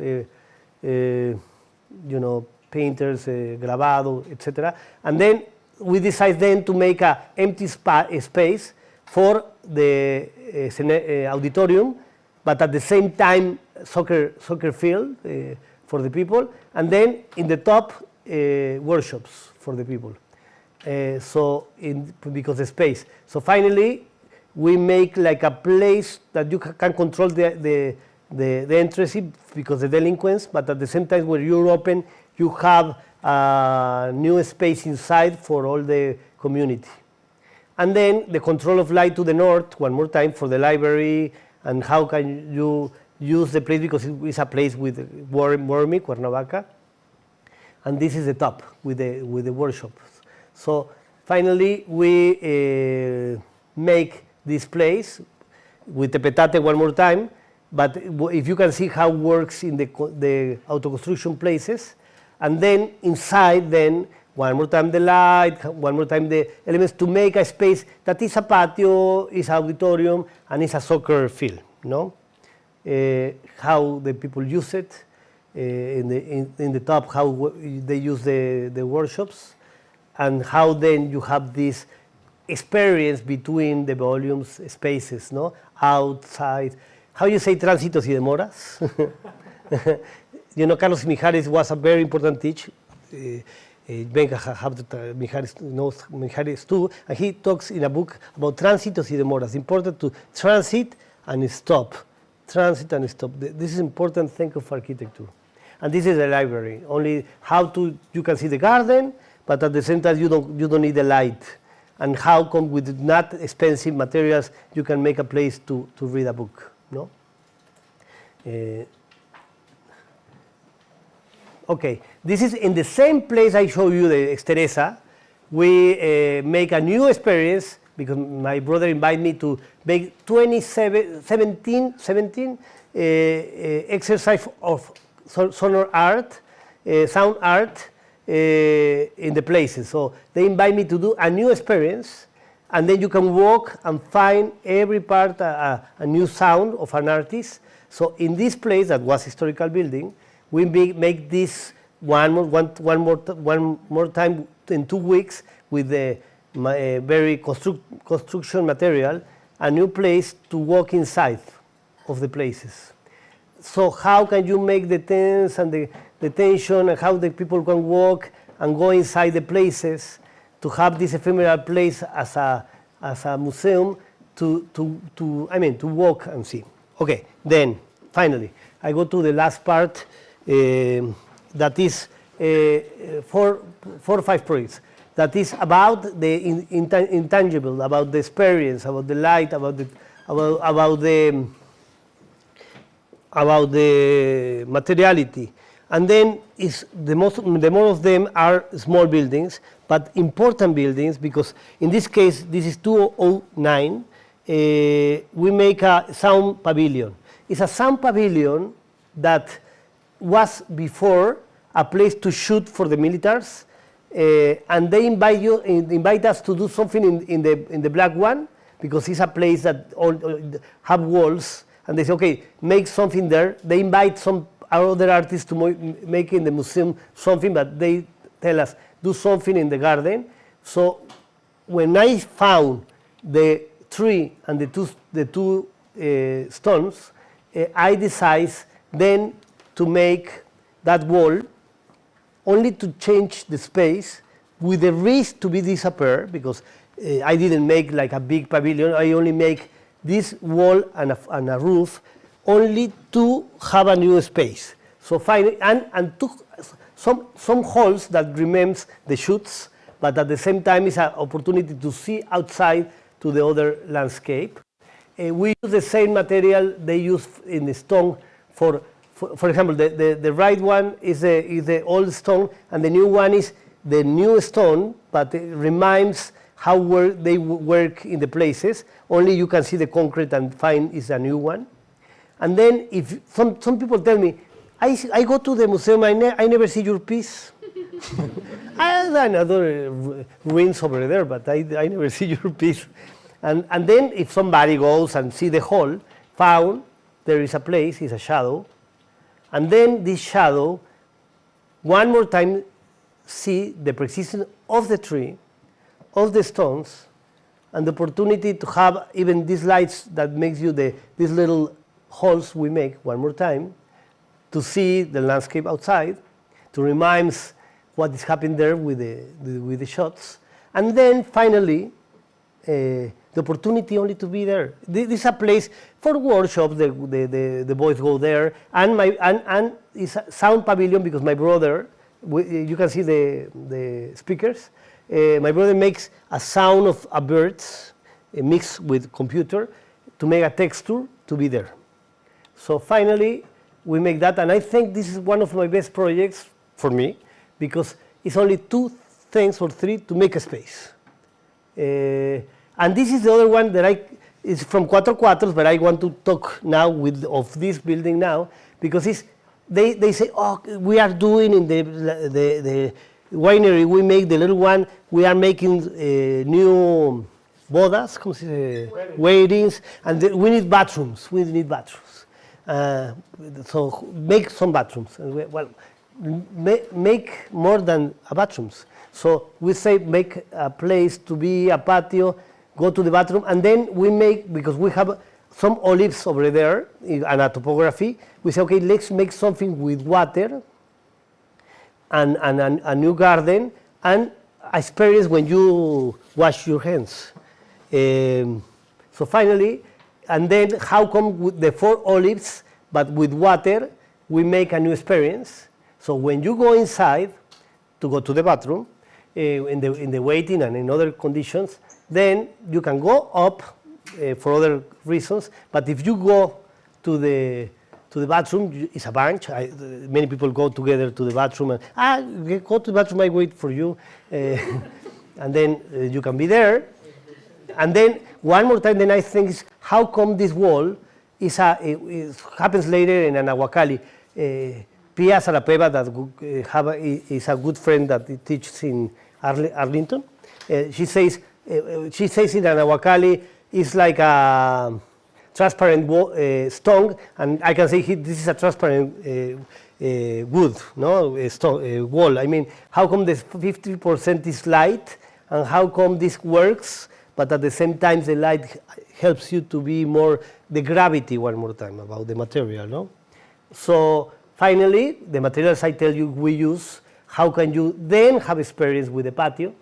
painters, grabado, etc. And then we decide then to make a empty space for the auditorium, but at the same time soccer field for the people, and then in the top workshops for the people. Because the space. So finally, we make like a place that you can control the entrance because the delinquents, but at the same time when you're open, you have a new space inside for all the community. And then the control of light to the north, one more time, for the library, and how can you use the place, because it's a place with Wormy, Cuernavaca, and this is the top with the workshops. So finally, we make this place with the petate one more time, but if you can see how it works in the auto-construction places, and then inside, then one more time the light, one more time the elements to make a space that is a patio, is an auditorium, and is a soccer field. No, how the people use it in the top, how they use the workshops, and how then you have this experience between the volumes, spaces, no, outside. How you say tránsitos y demoras? Carlos Mijares was a very important teacher. Benga Mijares knows Mijares too, and he talks in a book about tránsitos y demoras. Important to transit and stop. Transit and stop. This is important thing of architecture. And this is a library. Only you can see the garden, but at the same time you don't need the light. And how come with not expensive materials you can make a place to read a book, no? Okay, this is in the same place I show you the Exteresa. We make a new experience because my brother invited me to make 17 exercise of sound art in the places. So they invite me to do a new experience, and then you can walk and find every part a new sound of an artist. So in this place that was historical building, we make this one more time in 2 weeks with the very construction material, a new place to walk inside of the places. So how can you make the tents and the tension, and how the people can walk and go inside the places to have this ephemeral place as a museum to walk and see. Okay, then finally I go to the last part that is 4 or 5 projects. That is about the intangible, about the experience, about the light, about the materiality. And then the more of them are small buildings, but important buildings, because in this case, this is 2009, we make a sound pavilion. It's a sound pavilion that was before a place to shoot for the militaries, and they invite us to do something in the black one, because it's a place that all have walls, and they say, okay, make something there. They invite some other artists to make in the museum something, but they tell us, do something in the garden. So when I found the tree and the two stones, I decided then to make that wall, only to change the space with the risk to be disappear, because I didn't make like a big pavilion. I only make this wall and a roof only to have a new space. So finally, and took some holes that remains the shoots, but at the same time it's an opportunity to see outside to the other landscape. We use the same material they use in the stone for example, the right one is the old stone, and the new one is the new stone, but it reminds how they work in the places. Only you can see the concrete and find is a new one. And then if some people tell me, I go to the museum, I never see your piece. I have another ruins over there, but I never see your piece. And then if somebody goes and see the hall, found there is a place, it's a shadow, and then this shadow, one more time, see the persistence of the tree, of the stones, and the opportunity to have even these lights that makes you these little holes we make one more time, to see the landscape outside, to remind what is happening there with the shots, and then finally, the opportunity only to be there. This is a place for workshops. The boys go there, and it's a sound pavilion because my brother, you can see the speakers. My brother makes a sound of a birds mixed with computer to make a texture to be there. So finally, we make that, and I think this is one of my best projects for me because it's only 2 things or 3 to make a space. And this is the other one that it's from Cuatro Cuatros, but I want to talk now of this building now because they say, oh, we are doing in the winery, we make the little one, we are making new bodas, weddings, and we need bathrooms. So make some bathrooms. Make more than bathrooms. So we say make a place to be a patio, go to the bathroom, and then we make, because we have some olives over there and a topography, we say, okay, let's make something with water and a new garden and experience when you wash your hands. So finally, and then how come with the 4 olives, but with water, we make a new experience. So when you go inside to go to the bathroom, in the waiting and in other conditions, then you can go up for other reasons. But if you go to the bathroom, it's a bunch. Many people go together to the bathroom and go to the bathroom. I wait for you, and then you can be there. And then one more time, the nice thing is how come this wall it happens later in an Aguacali. Pia Sarapeva that is a good friend that teaches in Arlington. She says in an Aguacali it's like a transparent stone, and I can say this is a transparent wood, no, stone, wall. I mean, how come this 50% is light, and how come this works, but at the same time the light helps you to be more the gravity one more time about the material, no? So finally, the materials I tell you we use, how can you then have experience with the patio?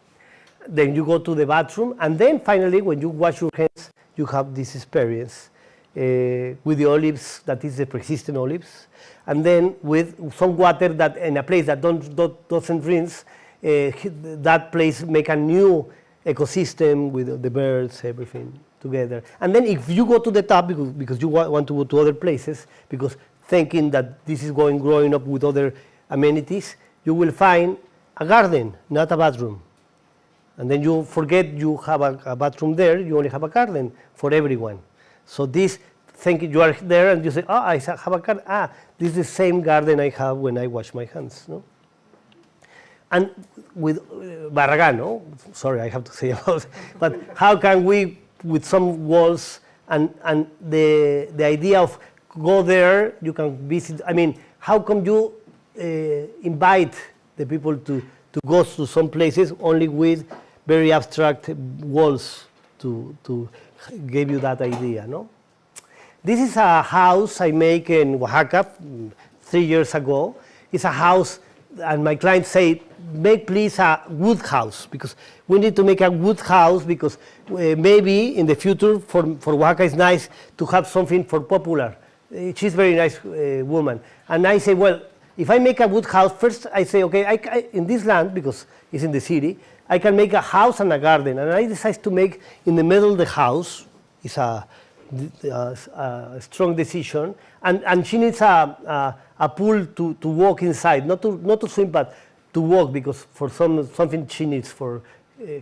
Then you go to the bathroom, and then finally, when you wash your hands, you have this experience with the olives, that is the persistent olives, and then with some water that in a place that doesn't rinse, that place make a new ecosystem with the birds, everything together. And then if you go to the top, because you want to go to other places, because thinking that this is growing up with other amenities, you will find a garden, not a bathroom. And then you forget you have a bathroom there, you only have a garden for everyone. So this thinking you are there and you say, I have a garden, this is the same garden I have when I wash my hands. No? And with Barragán, no? Sorry, I have to say about it, but how can we, with some walls and the idea of go there, you can visit, I mean, how come you invite the people to go to some places only with very abstract walls to give you that idea, no? This is a house I make in Oaxaca 3 years ago. It's a house, and my clients say, make please a wood house, because we need to make a wood house, because maybe in the future for Oaxaca it's nice to have something for popular. She's a very nice woman. And I say, well, if I make a wood house, first I say, okay, in this land, because it's in the city, I can make a house and a garden. And I decide to make in the middle of the house. It's a strong decision. And she needs a pool to walk inside, not to swim, but to walk, because for something she needs for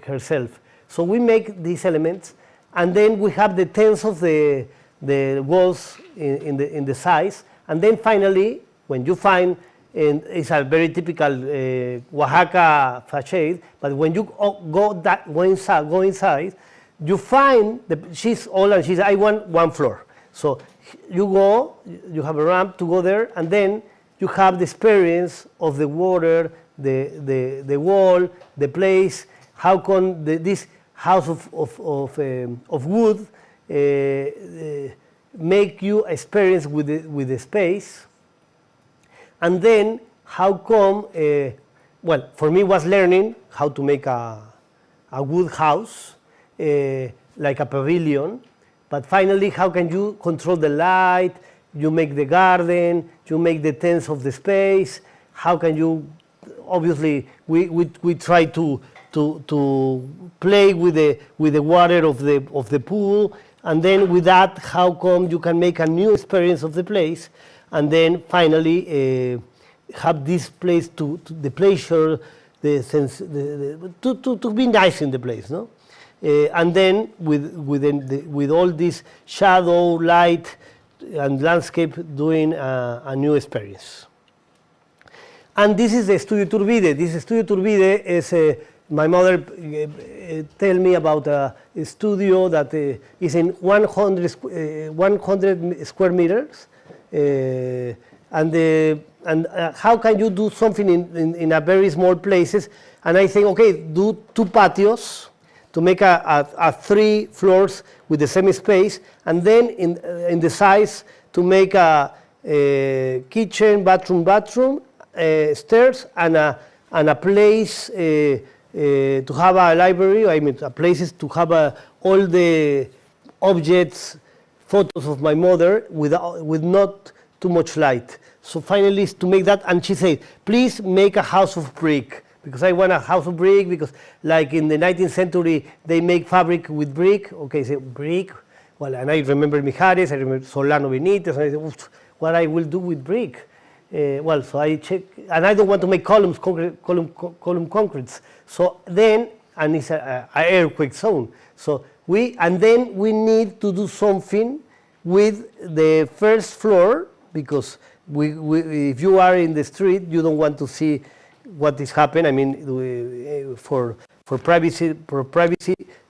herself. So we make these elements, and then we have the tents of the the walls in the size, and then finally, when you find, and it's a very typical Oaxaca facade, but when you go inside, you find she's all, and she says, I want one floor. So you go, you have a ramp to go there, and then you have the experience of the water, the wall, the place. How can this house of wood make you experience with the space? And then how come? Well, for me was learning how to make a wood house, like a pavilion. But finally, how can you control the light? You make the garden, you make the tents of the space. How can you? Obviously, we try to play with the water of the pool, and then with that, how come you can make a new experience of the place, and then finally have this place to the pleasure, the sense, to be nice in the place, no? And then with all this shadow, light, and landscape, doing a new experience. And this is the Studio Turbide. This Studio Turbide is my mother tell me about a studio that is in 100 square meters, and how can you do something in a very small places? And I think, okay, do 2 patios to make a 3 floors with the same space, and then in the size to make a kitchen, bathroom, stairs, and a place to have a library. I mean, places to have all the objects, photos of my mother with not too much light. So finally, to make that, and she said, please make a house of brick, because I want a house of brick, because like in the 19th century, they make fabric with brick. Okay, so brick. Well, and I remember Mijares, I remember Solano Benitez, and I said, what I will do with brick? Well, so I check, and I don't want to make column concretes. So then, and it's an earthquake zone. So then we need to do something with the first floor, because if you are in the street, you don't want to see what is happening. I mean, for privacy,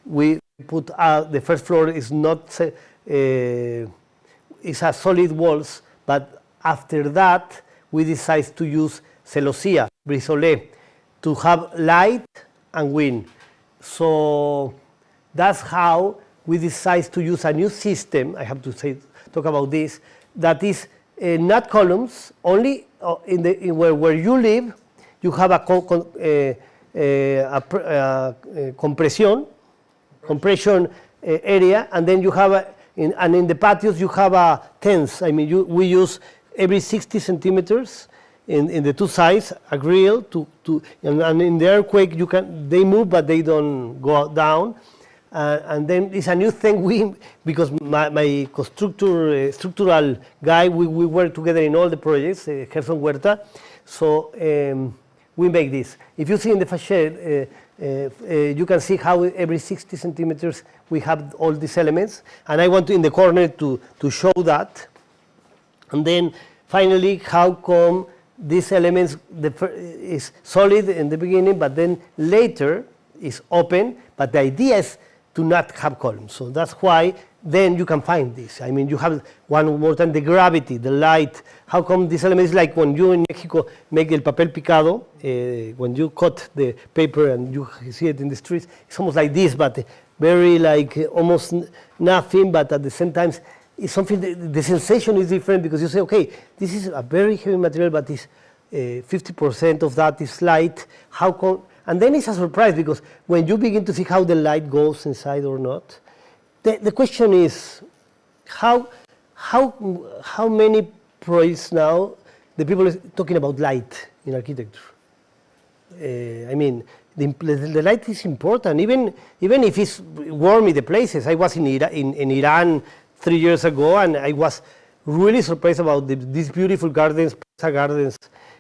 we put the first floor is not it's a solid walls, but after that we decide to use celosía, brisolé, to have light and wind. So that's how we decide to use a new system. I have to talk about this. That is not columns. Only where you live, you have a compression area, and then you have in the patios you have a tents. I mean, we use every 60 centimeters in the 2 sides a grill and in the earthquake they move but they don't go down. And then it's a new thing because my structural guy, we work together in all the projects, Gerson Huerta, so we make this. If you see in the facade, you can see how every 60 centimeters we have all these elements, and I want to in the corner to show that. And then finally, how come these elements is solid in the beginning, but then later is open, but the idea is to not have columns. So that's why then you can find this. I mean, you have one more time the gravity, the light. How come this element is like when you in Mexico make el papel picado, when you cut the paper and you see it in the streets, it's almost like this, but very like almost nothing, but at the same time, it's something, the sensation is different because you say, okay, this is a very heavy material, but it's 50% of that is light. How come? And then it's a surprise because when you begin to see how the light goes inside or not, the question is, how many projects now the people are talking about light in architecture? I mean, the light is important, even if it's warm in the places. I was in Iran 3 years ago, and I was really surprised about these beautiful gardens,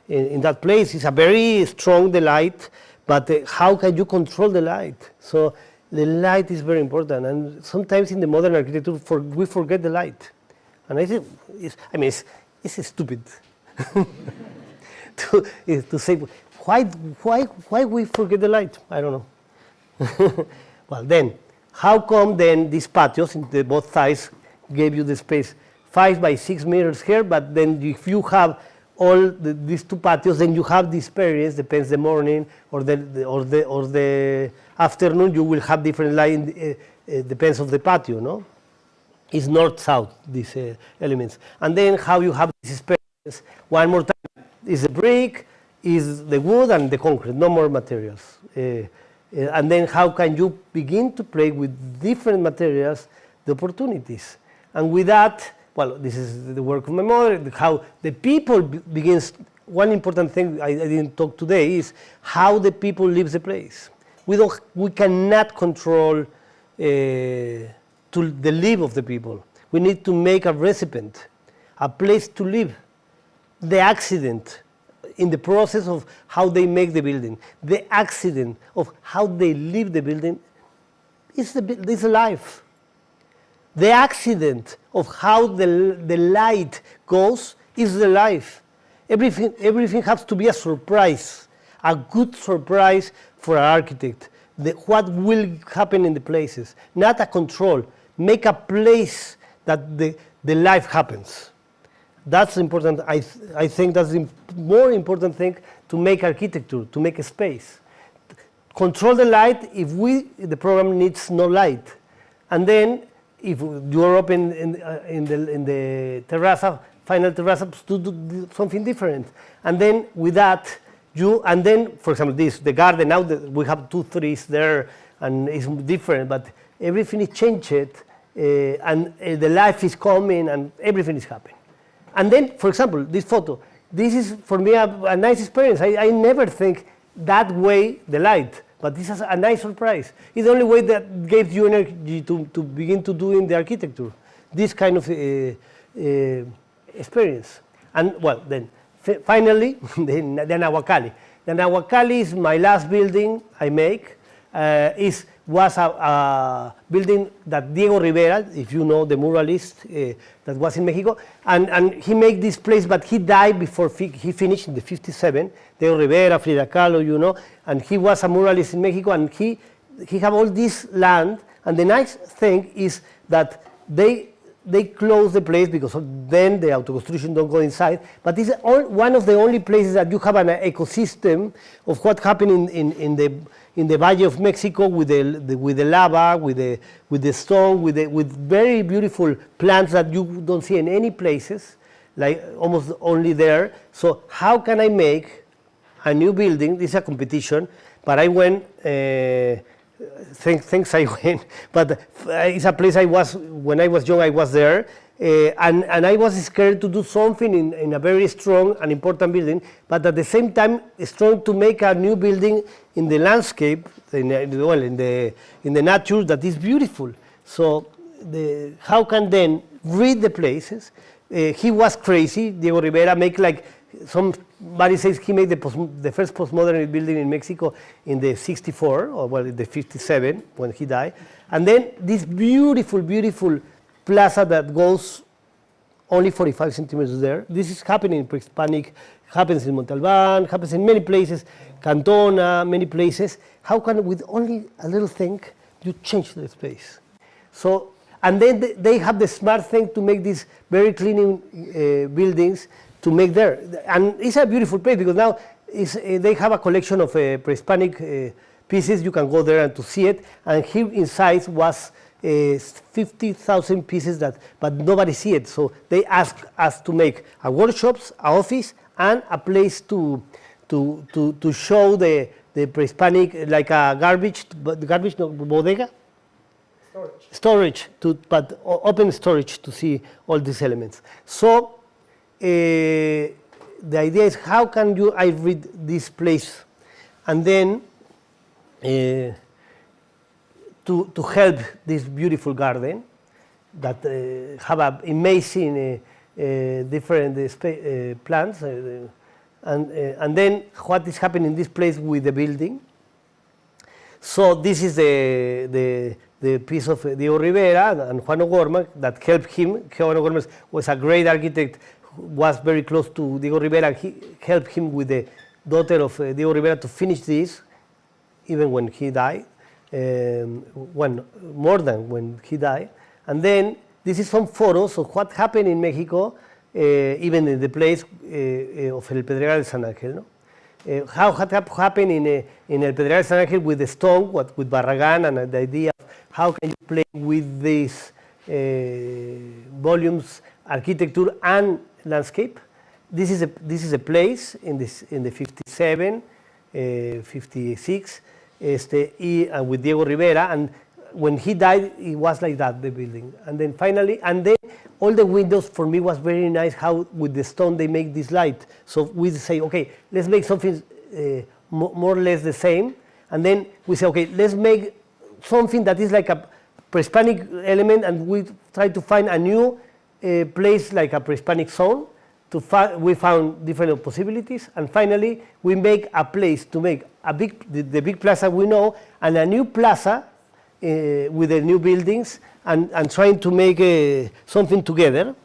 in that place. It's a very strong the light, but how can you control the light? So the light is very important, and sometimes in the modern architecture we forget the light. And I think, it's stupid to say, why we forget the light? I don't know. Well, then, how come then these patios in both sides gave you the space 5 by 6 meters here, but then if you have all these two patios, then you have this experience, depends the morning or the afternoon, you will have different light, depends of the patio, no? It's north-south, these elements. And then how you have this experience, one more time, is the brick, is the wood and the concrete, no more materials. And then how can you begin to play with different materials, the opportunities. And with that, well, this is the work of my mother, how the people begins. One important thing I didn't talk today is how the people live the place. We cannot control to the live of the people. We need to make a recipient, a place to live. The accident in the process of how they make the building, the accident of how they live the building is a life. The accident of how the light goes is the life. Everything has to be a surprise, a good surprise for an architect. What will happen in the places, not a control. Make a place that the life happens. That's important. I think that's the more important thing to make architecture, to make a space. Control the light if the program needs no light. And then if you're open in the terraza, final terraza, to do something different. And then with that, and then, for example, the garden, now that we have 2 trees there, and it's different, but everything is changed, and the life is coming, and everything is happening. And then, for example, this photo, this is for me a nice experience. I never think that way the light, but this is a nice surprise. It's the only way that gives you energy to begin to do in the architecture, this kind of experience. And well, then finally, the Nahuacali. The Nahuacali is my last building I make. Was a building that Diego Rivera, if you know the muralist that was in Mexico, and he made this place, but he died before he finished in the 57. Diego Rivera, Frida Kahlo, you know, and he was a muralist in Mexico, and he had all this land, and the nice thing is that they close the place because then the auto construction don't go inside, but it's one of the only places that you have an ecosystem of what happened in the Valle of Mexico with the lava, with the stone, with very beautiful plants that you don't see in any places, like almost only there. So how can I make a new building? This is a competition, but I went. Thanks I went, but it's a place when I was young, I was there, and I was scared to do something in a very strong and important building, but at the same time strong to make a new building in the landscape, in the nature that is beautiful. So how can then read the places? He was crazy, Diego Rivera, make like somebody says he made the first postmodern building in Mexico in the 64, or well, in the 57 when he died. And then this beautiful, beautiful plaza that goes only 45 centimeters there. This is happening in pre-Hispanic, happens in Montalban, happens in many places, Cantona, many places. How can, with only a little thing, you change the space? So, and then they have the smart thing to make these very clean buildings to make there. And it's a beautiful place because now they have a collection of pre-Hispanic pieces. You can go there and to see it. And here inside was 50,000 pieces but nobody see it. So they asked us to make a workshops, an office, and a place to show the pre-Hispanic, like a bodega? Storage, but open storage to see all these elements. So the idea is how can I read this place and then to help this beautiful garden that have amazing different plants and then what is happening in this place with the building. So this is the piece of Diego Rivera and Juan O'Gorman that helped him. Juan O'Gorman was a great architect, was very close to Diego Rivera, and he helped him with the daughter of Diego Rivera to finish this, even when he died, more than when he died. And then this is some photos of what happened in Mexico, even in the place of El Pedregal de San Ángel. No? How happened in El Pedregal de San Ángel with the stone, with Barragán, and the idea of how can you play with these volumes, architecture and landscape. This is a place in the 57, 56, with Diego Rivera, and when he died, it was like that, the building. And then finally, all the windows for me was very nice how with the stone they make this light. So we say, okay, let's make something more or less the same. And then we say, okay, let's make something that is like a pre-Hispanic element, and we try to find a new place like a pre-Hispanic zone. We found different possibilities, and finally we make a place to make the big plaza we know, and a new plaza with the new buildings, and trying to make something together.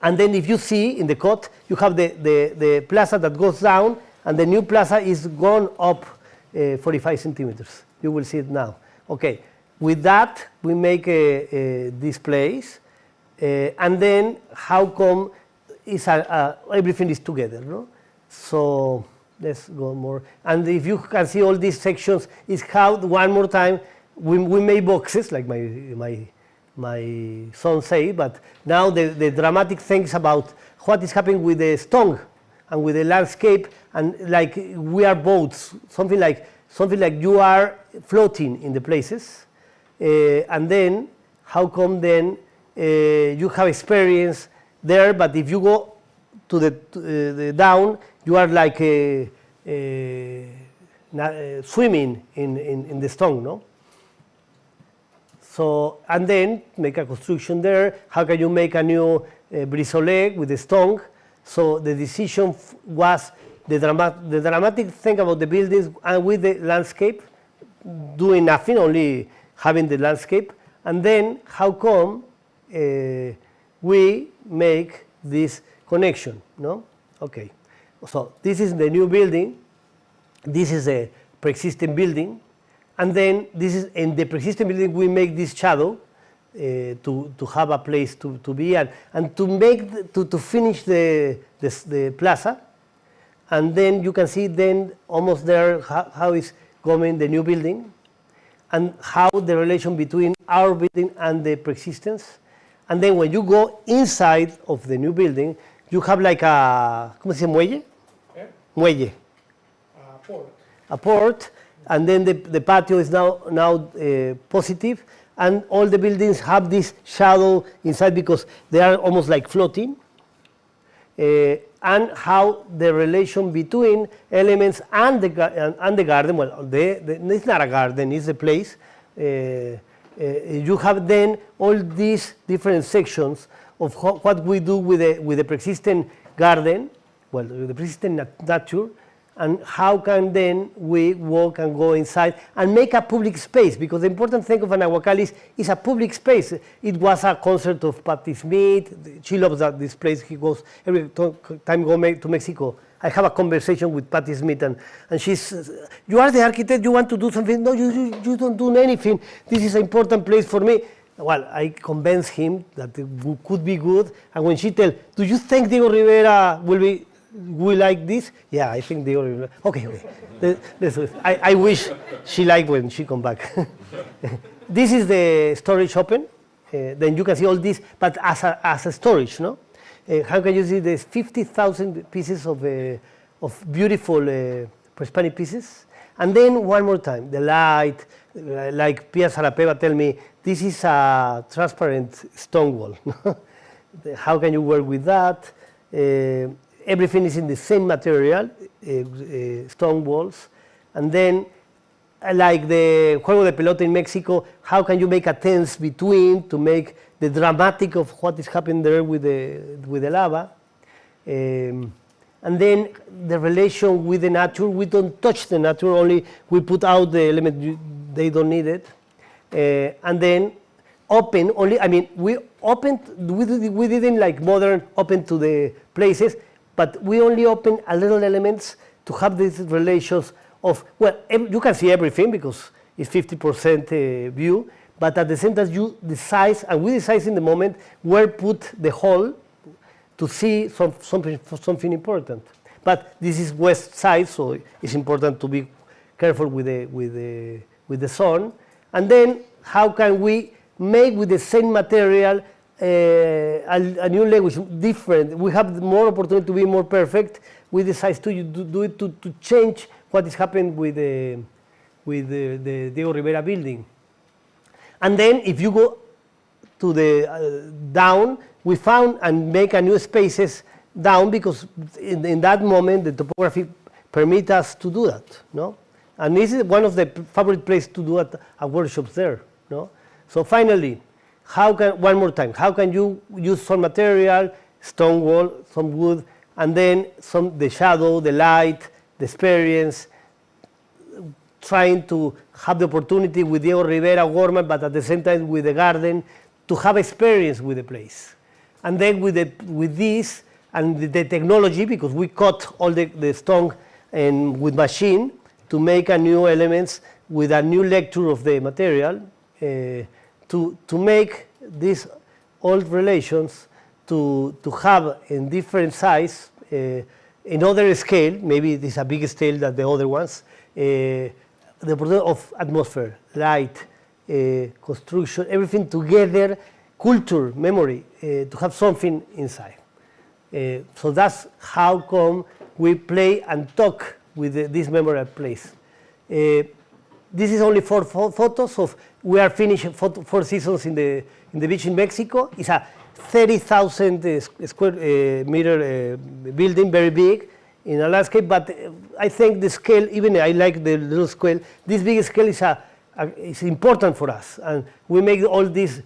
And then if you see in the cut, you have the plaza that goes down, and the new plaza is gone up 45 centimeters. You will see it now. Okay, with that we make this place, and then how come everything is together, no? So let's go more. And if you can see all these sections, is how one more time we made boxes, like my son say. But now the dramatic things about what is happening with the stone and with the landscape, and like we are boats, something like you are floating in the places, and then how come then you have experience there, but if you go to the down, you are like swimming in the stone, no? So, and then make a construction there. How can you make a new brisolet with the stone? So the decision was the dramatic thing about the buildings and with the landscape, doing nothing, only having the landscape. And then how come we make this connection, no? Okay, so this is the new building, this is a pre-existing building, and then this is in the pre-existing building we make this shadow to have a place to be and to finish the plaza, and then you can see then almost there how is going the new building and how the relation between our building and the pre-existence. And then when you go inside of the new building, you have like a, ¿cómo se dice? Muelle? Muelle. Port. A port, and then the patio is now positive, and all the buildings have this shadow inside because they are almost like floating. And how the relation between elements and the garden, well, it's not a garden, it's a place. You have then all these different sections of what we do with the pre-existing garden, well, with the pre-existing nature, and how can then we walk and go inside and make a public space, because the important thing of Anahuacal is a public space. It was a concert of Patti Smith. She loves this place. He goes every time go to Mexico. I have a conversation with Patti Smith, and she's, you are the architect, you want to do something? No, you don't do anything. This is an important place for me. Well, I convinced him that it could be good, and when she tells, do you think Diego Rivera will like this? Yeah, I think Diego Rivera. Okay. I wish she liked when she come back. This is the storage open. Then you can see all this, but as a storage, no? How can you see there's 50,000 pieces of beautiful pre-Hispanic pieces? And then one more time, the light, like Pia Sarapeva tell me, this is a transparent stone wall. How can you work with that? Everything is in the same material, stone walls. And then, like the Juego de Pelota in Mexico, how can you make a tense between to make the dramatic of what is happening there with the lava? And and then the relation with the nature, we don't touch the nature, only we put out the element, they don't need it. And then open only, I mean, we opened, we didn't like modern open to the places, but we only open a little elements to have these relations of, well, you can see everything because it's 50% view, but at the same time you decide, and we decide in the moment where put the whole to see something important. But this is west side, so it's important to be careful with the sun. And then how can we make with the same material a new language, different? We have more opportunity to be more perfect. We decide to do it to change what is happening with the Diego Rivera building. And then if you go to the down, we found and make a new spaces down because in that moment the topography permit us to do that, no? And this is one of the favorite places to do a workshops there, no? So finally, one more time, how can you use some material, stone wall, some wood, and then the shadow, the light, the experience, trying to have the opportunity with Diego Rivera Gorman, but at the same time with the garden, to have experience with the place. And then with this and the technology, because we cut all the stone and with machine to make a new elements with a new lecture of the material, to make these old relations to have in different size, in other scale, maybe it is a bigger scale than the other ones, the opportunity of atmosphere, light, construction, everything together, culture, memory, to have something inside. So that's how come we play and talk with this memorable place. This is only 4 photos of, we are finishing 4 seasons in the beach in Mexico. It's a 30,000 square meter building, very big in a landscape, but I think the scale, even I like the little scale, this big scale is important for us. And we make all these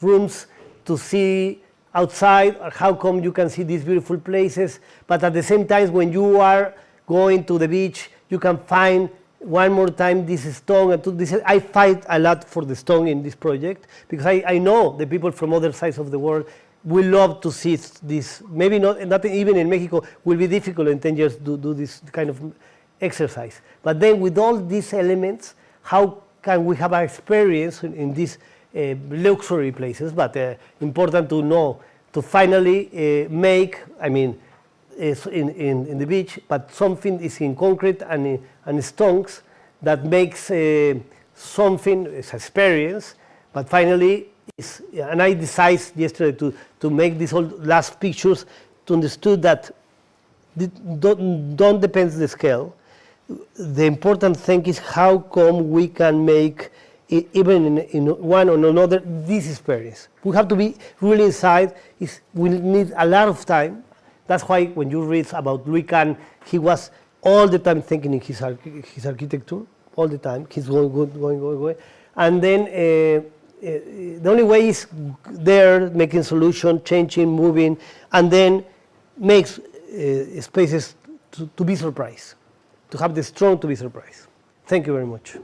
rooms to see outside, how come you can see these beautiful places, but at the same time when you are going to the beach, you can find one more time this stone. And this, I fight a lot for the stone in this project because I know the people from other sides of the world will love to see this. Maybe not even in Mexico will be difficult in 10 years to do this kind of exercise. But then with all these elements, how can we have an experience in these luxury places? But important to know, to finally make, I mean, is in the beach, but something is in concrete and stones that makes something, it's experience, but finally, and I decided yesterday to make these all last pictures to understand that don't depend on the scale. The important thing is how come we can make even in one or another this experience. We have to be really inside. We need a lot of time. That's why when you read about Louis Kahn, he was all the time thinking in his architecture, all the time. He's going. And then the only way is there, making solution, changing, moving, and then makes spaces to be surprised, to have the strong to be surprised. Thank you very much.